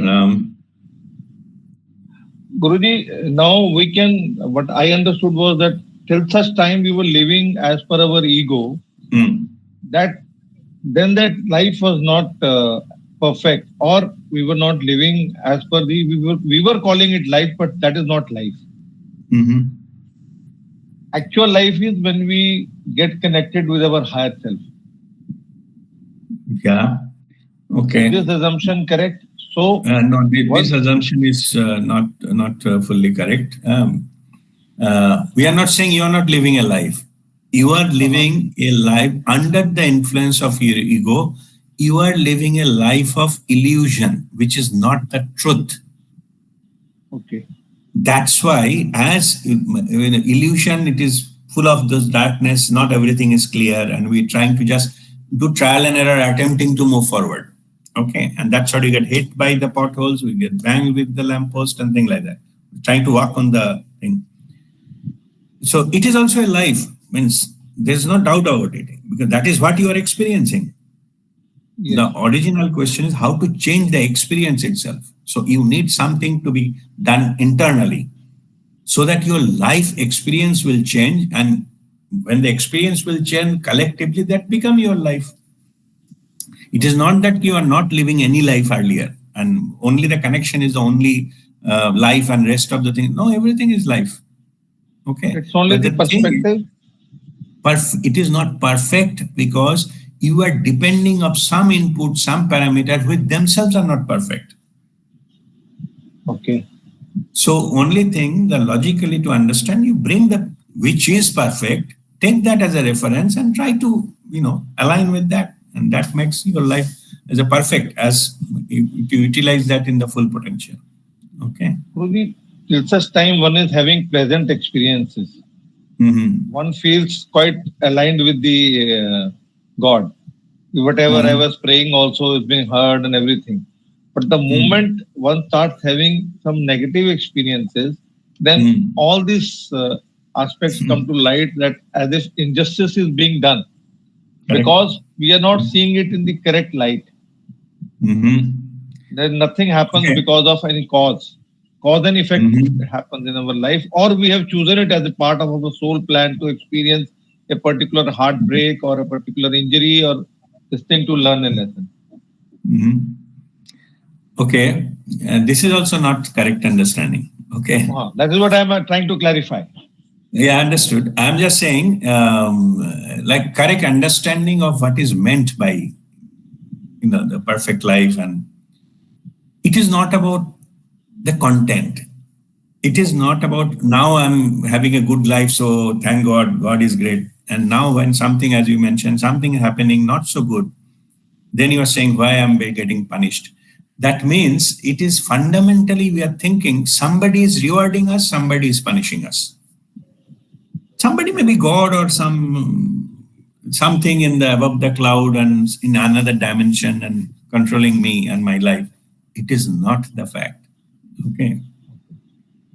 C: Guruji, now we can, what I understood was that till such time we were living as per our ego, that then that life was not perfect, or we were not living as per the, we were calling it life, but that is not life. Actual life is when we get connected with our higher self.
A: Yeah. Okay.
C: Is this assumption correct? So
A: no, this assumption is not fully correct. We are not saying you are not living a life. You are living a life under the influence of your ego. You are living a life of illusion, which is not the truth.
C: Okay.
A: That's why, as illusion, it is full of this darkness. Not everything is clear, and we're trying to just do trial and error, attempting to move forward. Okay, and that's how you get hit by the potholes. We get banged with the lamppost and things like that. Trying to walk on the thing. So it is also a life. Means there's no doubt about it, because that is what you are experiencing. Yes. The original question is how to change the experience itself. So you need something to be done internally so that your life experience will change. And when the experience will change collectively, that become your life. It is not that you are not living any life earlier and only the connection is the only life and rest of the thing. No, everything is life. Okay.
C: It's only the perspective.
A: It is not perfect because you are depending on some input, some parameters which themselves are not perfect.
C: Okay.
A: So only thing, the logically to understand, you bring the which is perfect, take that as a reference and try to, align with that. And that makes your life as a perfect as you utilize that in the full potential. Okay.
C: Till such time one is having pleasant experiences. One feels quite aligned with the God. Whatever I was praying also is being heard and everything. But the moment one starts having some negative experiences, then all these aspects come to light that as if injustice is being done. Correct. Because we are not seeing it in the correct light. Then nothing happens because of any cause. Cause and effect happens in our life, or we have chosen it as a part of our soul plan to experience a particular heartbreak or a particular injury or this thing to learn a lesson.
A: Okay, this is also not correct understanding. Okay,
C: that is what I am trying to clarify.
A: Yeah, understood. I'm just saying, like correct understanding of what is meant by, the perfect life, and it is not about the content. It is not about now I'm having a good life, so thank God, God is great. And now when something, as you mentioned, something happening not so good, then you are saying, why am I getting punished? That means it is fundamentally we are thinking somebody is rewarding us, somebody is punishing us. Somebody may be God or something in the above the cloud and in another dimension and controlling me and my life. It is not the fact. Okay.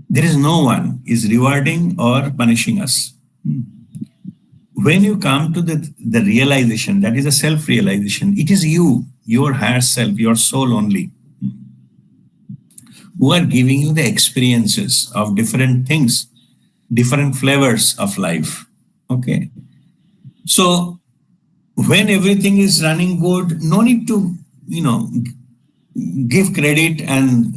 A: There is no one is rewarding or punishing us. When you come to the realization, that is a self-realization, it is you, your higher self, your soul only, who are giving you the experiences of different things, different flavors of life. Okay. So when everything is running good, no need to, give credit. And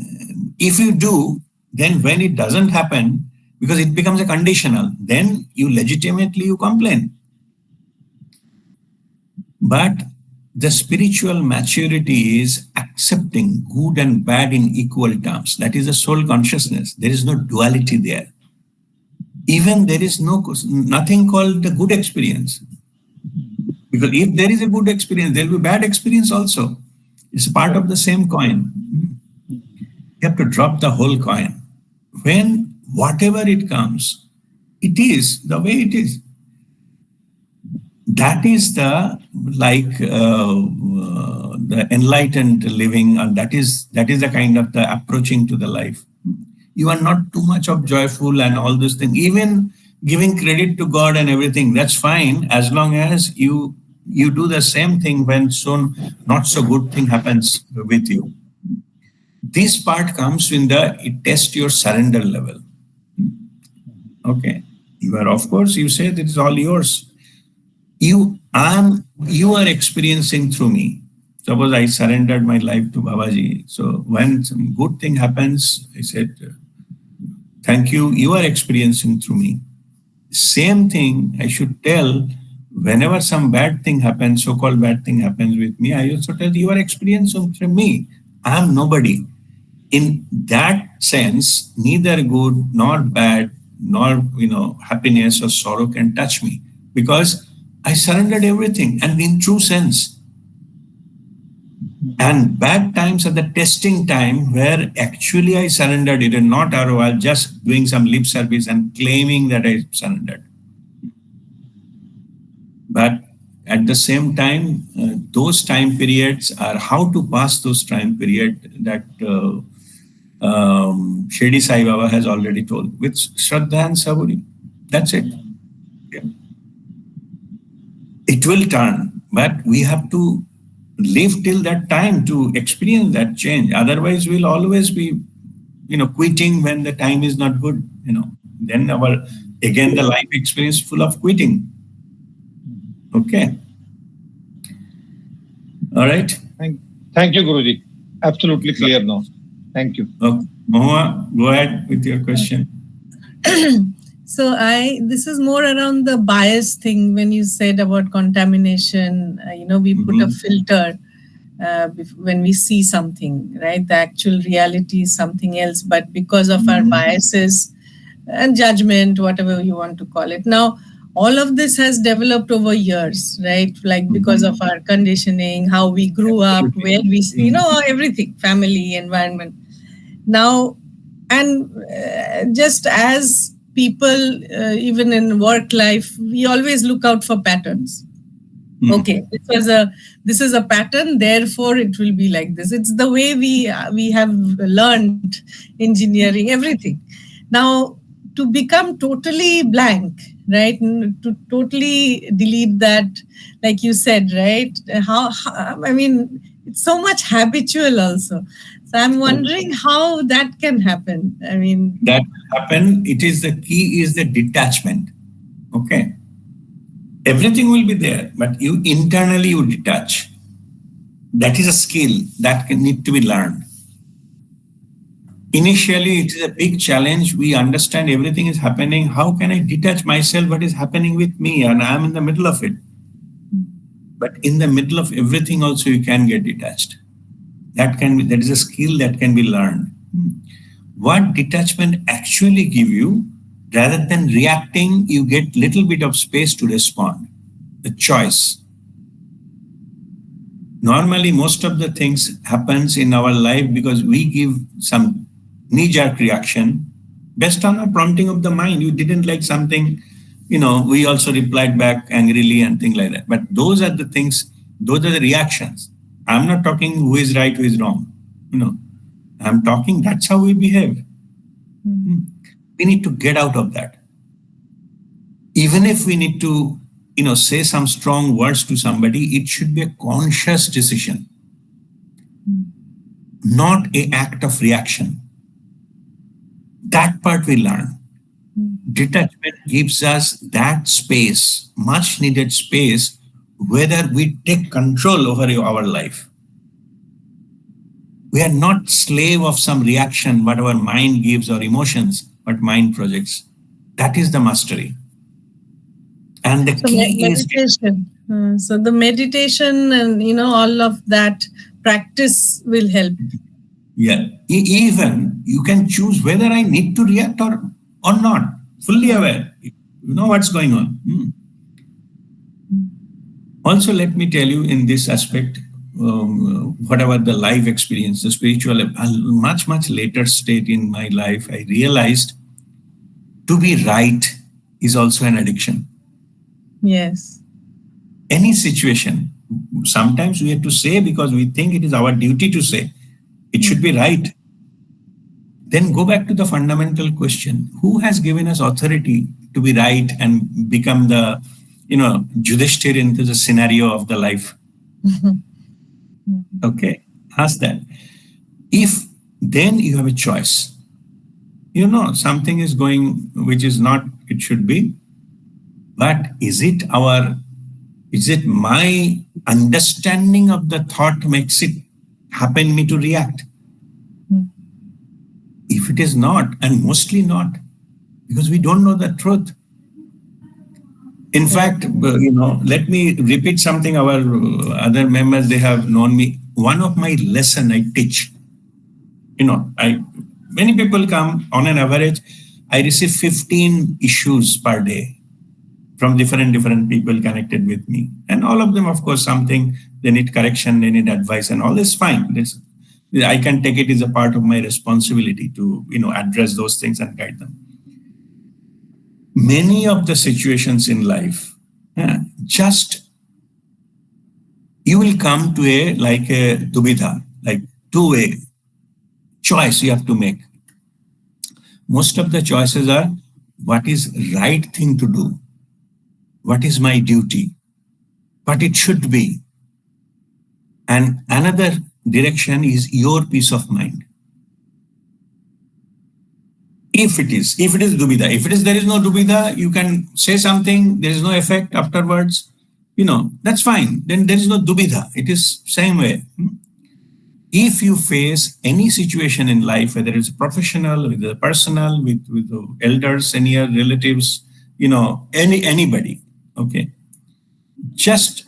A: if you do, then when it doesn't happen, because it becomes a conditional, then you legitimately you complain. But the spiritual maturity is accepting good and bad in equal terms. That is the soul consciousness. There is no duality there. Even there is nothing called the good experience. Because if there is a good experience, there will be bad experience also. It's part of the same coin. You have to drop the whole coin. When whatever it comes, it is the way it is. That is the enlightened living, and that is the kind of the approaching to the life. You are not too much of joyful and all those things. Even giving credit to God and everything, that's fine as long as you do the same thing when soon not so good thing happens with you. This part comes when it tests your surrender level. Okay, you are, of course, you say that it's all yours. You are experiencing through me. Suppose I surrendered my life to Babaji. So when some good thing happens, I said, thank you, you are experiencing through me. Same thing I should tell whenever some bad thing happens, so-called bad thing happens with me, I also tell you are experiencing through me. I am nobody. In that sense, neither good nor bad, nor happiness or sorrow can touch me, because I surrendered everything, and in true sense. And bad times are the testing time where actually I surrendered it, and not while just doing some lip service and claiming that I surrendered. But at the same time, those time periods are how to pass those time period that Shirdi Sai Baba has already told with Shraddha and Saburi. That's it. Yeah. It will turn, but we have to live till that time to experience that change. Otherwise, we'll always be, quitting when the time is not good. Then the life experience full of quitting. Okay. All right.
C: Thank you, Guruji. Absolutely clear now. Thank you.
A: Okay. Mohua, go ahead with your question.
D: So this is more around the bias thing when you said about contamination. We put a filter when we see something, right? The actual reality is something else, but because of our biases and judgment, whatever you want to call it. Now, all of this has developed over years, right? Like because of our conditioning, how we grew up, where we, everything, family, environment. Now, and just as people, even in work life, we always look out for patterns. Okay, this is a pattern, therefore it will be like this. It's the way we have learned engineering, everything. Now, to become totally blank, right? To totally delete that, like you said, right? It's so much habitual also. So I'm wondering how that can happen.
A: That happen. It is the key is the detachment. Okay. Everything will be there, but you internally detach. That is a skill that can need to be learned. Initially, it is a big challenge. We understand everything is happening. How can I detach myself? What is happening with me? And I'm in the middle of it. But in the middle of everything also, you can get detached. That is a skill that can be learned. What detachment actually give you, rather than reacting, you get little bit of space to respond. The choice. Normally, most of the things happens in our life because we give some knee-jerk reaction based on a prompting of the mind. You didn't like something, we also replied back angrily and things like that. But those are the things, those are the reactions. I'm not talking who is right, who is wrong. I'm talking that's how we behave. We need to get out of that. Even if we need to, say some strong words to somebody, it should be a conscious decision, not an act of reaction. That part we learn. Detachment gives us that space, much needed space, whether we take control over our life. We are not slave of some reaction, what our mind gives, or emotions, what mind projects. That is the mastery. And the key
D: meditation. So the meditation and, all of that practice will help.
A: Yeah. Even you can choose whether I need to react or not. Fully aware. You know what's going on. Also, let me tell you in this aspect, whatever the life experience, the spiritual, a much, much later state in my life, I realized to be right is also an addiction.
D: Yes.
A: Any situation, sometimes we have to say because we think it is our duty to say, it should be right. Then go back to the fundamental question, who has given us authority to be right and become the, Yudhishthir into the scenario of the life? Okay, ask that. If then you have a choice, something is going which is not, it should be, but is it my understanding of the thought makes it happen me to react? If it is not, and mostly not, because we don't know the truth. In fact, let me repeat something our other members, they have known me. One of my lesson I teach, many people come on an average, I receive 15 issues per day from different people connected with me. And all of them, of course, something, they need correction, they need advice, and all is fine. I can take it as a part of my responsibility to, address those things and guide them. Many of the situations in life, just you will come to a dubidha, like two-way choice you have to make. Most of the choices are what is right thing to do, what is my duty, what it should be. And another direction is your peace of mind. If it is dubidha, there is no dubidha, you can say something, there is no effect afterwards, that's fine. Then there is no dubidha. It is same way. If you face any situation in life, whether it's professional, whether personal, with the elders, senior relatives, anybody, okay, just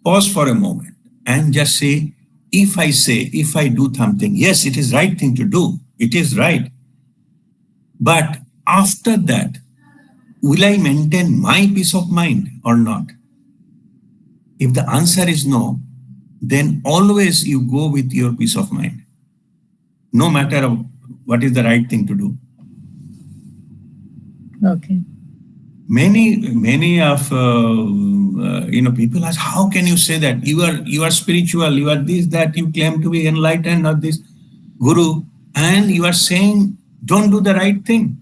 A: pause for a moment and just say, if I do something, yes, it is right thing to do. It is right. But after that, will I maintain my peace of mind or not? If the answer is no, then always you go with your peace of mind, no matter what is the right thing to do.
D: Okay.
A: Many of people ask, how can you say that you are spiritual, you are this, that, you claim to be enlightened or this guru, and you are saying don't do the right thing?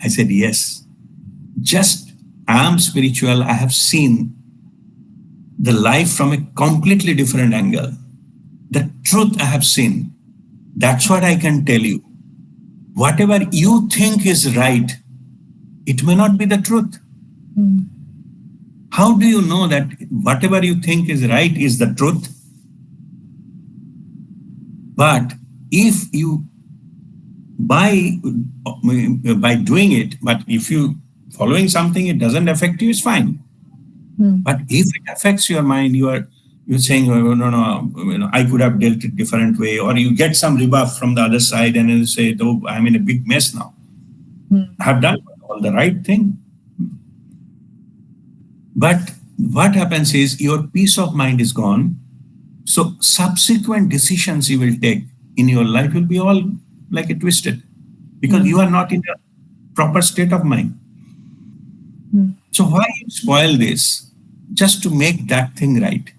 A: I said, yes, just I am spiritual. I have seen the life from a completely different angle. The truth I have seen. That's what I can tell you. Whatever you think is right, it may not be the truth. How do you know that whatever you think is right is the truth? But if you, by doing it, but if you following something, it doesn't affect you, it's fine. But if it affects your mind, you're saying, oh, no, I could have dealt it different way, or you get some rebuff from the other side and you say, oh, I'm in a big mess now. I have done all the right thing. But what happens is your peace of mind is gone. So subsequent decisions you will take in your life will be all like a twisted, because you are not in a proper state of mind. So why you spoil this? Just to make that thing right.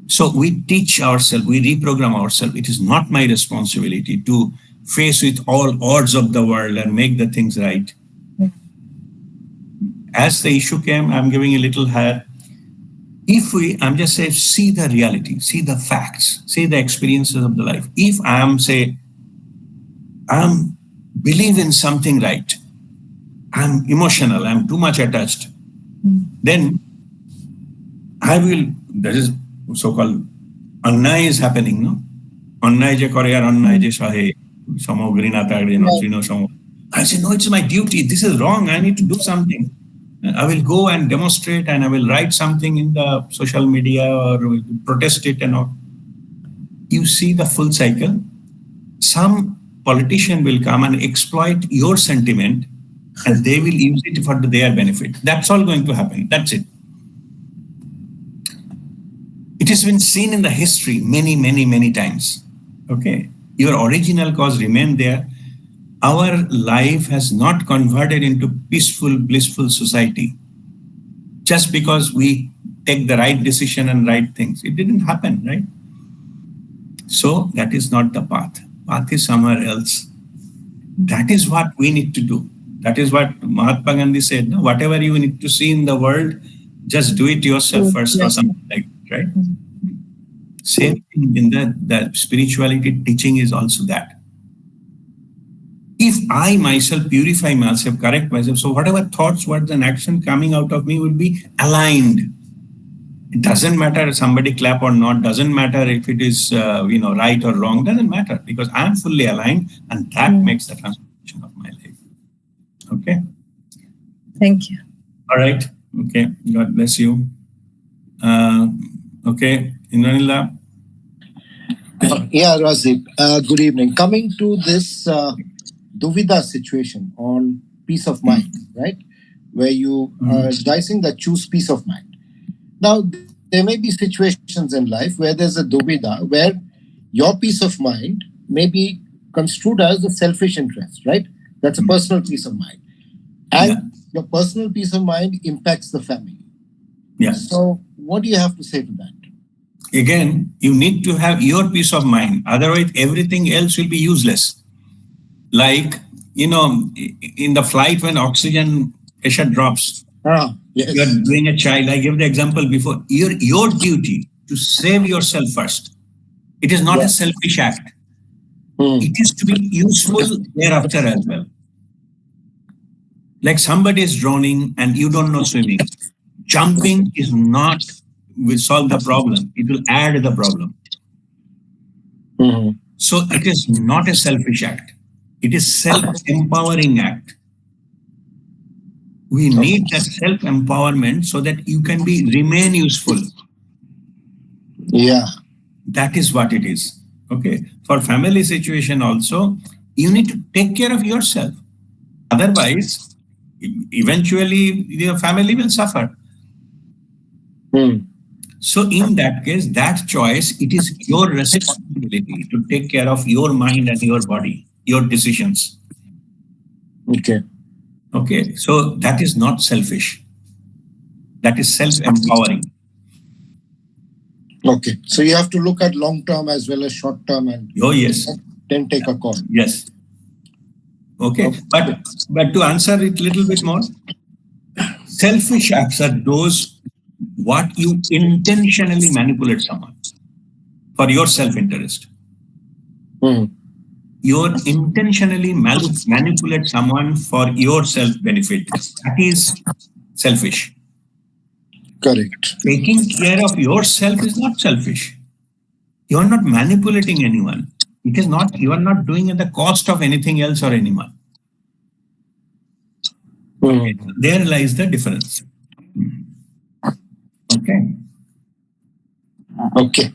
A: So we teach ourselves, we reprogram ourselves. It is not my responsibility to face with all odds of the world and make the things right. As the issue came, I'm giving a little higher. I'm just saying, see the reality, see the facts, see the experiences of the life. If I'm believe in something right, I'm emotional, I'm too much attached, then that is so-called annai is happening, no? Annai je kore ar annai je sahe, samo grina tagre no trino samo. I say, no, it's my duty. This is wrong. I need to do something. I will go and demonstrate and I will write something in the social media or protest it and all. You see the full cycle. Some politician will come and exploit your sentiment and they will use it for their benefit. That's all going to happen. That's it. has been seen in the history many, many, many times. Okay. Your original cause remained there. Our life has not converted into peaceful, blissful society just because we take the right decision and right things. It didn't happen, right? So that is not the path. Path is somewhere else. That is what we need to do. That is what Mahatma Gandhi said. No? Whatever you need to see in the world, just do it yourself first, or something like that, right? Same thing in the spirituality teaching is also that. If I myself purify myself, correct myself, so whatever thoughts, words, and action coming out of me will be aligned. It doesn't matter if somebody clap or not, doesn't matter if it is right or wrong, doesn't matter, because I am fully aligned, and that makes the transformation of my life. Okay?
D: Thank you.
A: All right. Okay. God bless you. Okay. Indranila.
E: Yeah, Razib. Good evening. Coming to this Duvida situation on peace of mind, right? Where you are advising that choose peace of mind. Now, there may be situations in life where there's a Duvida, where your peace of mind may be construed as a selfish interest, right? That's a personal peace of mind. And your personal peace of mind impacts the family.
A: Yeah.
E: So what do you have to say to that?
A: Again, you need to have your peace of mind. Otherwise, everything else will be useless. Like, in the flight when oxygen pressure drops,
E: yes.
A: you're doing a child. I gave the example before. Your duty to save yourself first. It is not a selfish act. It is to be useful thereafter as well. Like somebody is drowning and you don't know swimming. Jumping is not will solve the problem. It will add the problem. So it is not a selfish act. It is self-empowering act. We need that self-empowerment so that you can remain useful.
E: Yeah.
A: That is what it is. Okay. For family situation also, you need to take care of yourself. Otherwise, eventually your family will suffer. So in that case, that choice, it is your responsibility to take care of your mind and your body, your decisions. Okay. So that is not selfish. That is self-empowering.
E: Okay. So you have to look at long term as well as short term and then take a call.
A: Yes. Okay. But to answer it a little bit more, selfish acts are those what you intentionally manipulate someone for your self-interest. You intentionally manipulate someone for your self-benefit. That is selfish.
E: Correct.
A: Taking care of yourself is not selfish. You are not manipulating anyone. It is not, you are not doing it at the cost of anything else or anyone. There lies the difference. Okay.
E: Okay.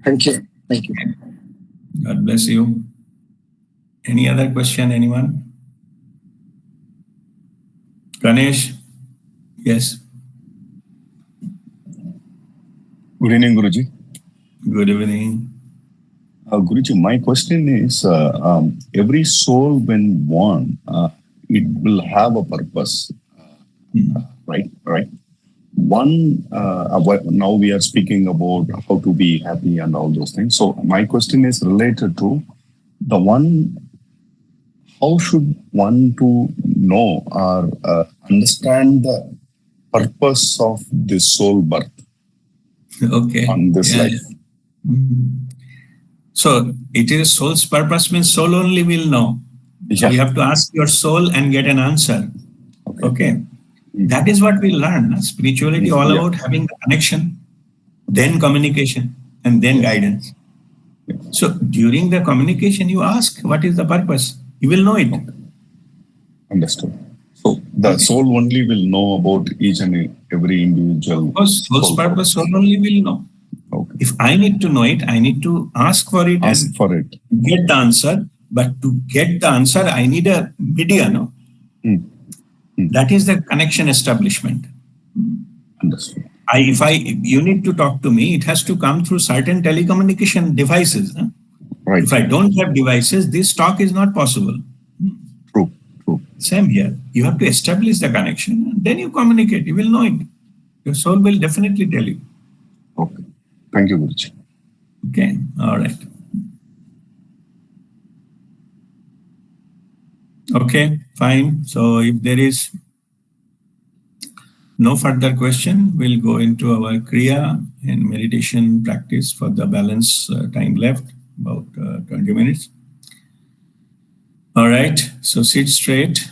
E: Thank you. Thank you.
A: God bless you. Any other question, anyone? Ganesh? Yes.
F: Good evening, Guruji.
A: Good evening.
F: Guruji, my question is, every soul when born, it will have a purpose, right? One, now we are speaking about how to be happy and all those things. So my question is related to the one, how should one to know or understand the purpose of this soul birth?
A: Okay.
F: On this life.
A: So it is soul's purpose means soul only will know. So you have to ask your soul and get an answer. Okay. That is what we learn. Spirituality all about having the connection, then communication, and then guidance. So during the communication, you ask, what is the purpose? You will know it.
F: Understood. So the soul only will know about each and every individual.
A: Because soul's purpose, soul only will know.
F: Okay.
A: If I need to know it, I need to ask for it and get the answer. But to get the answer, I need a media, no? That is the connection establishment.
F: Understood.
A: You need to talk to me, it has to come through certain telecommunication devices. Huh?
F: Right.
A: If I don't have devices, this talk is not possible.
F: True.
A: Same here. You have to establish the connection, and then you communicate. You will know it. Your soul will definitely tell you.
F: Okay. Thank you, Guruji.
A: Okay. All right. Okay, fine. So if there is no further question, we'll go into our Kriya and meditation practice for the balance time left, about 20 minutes. All right, so sit straight.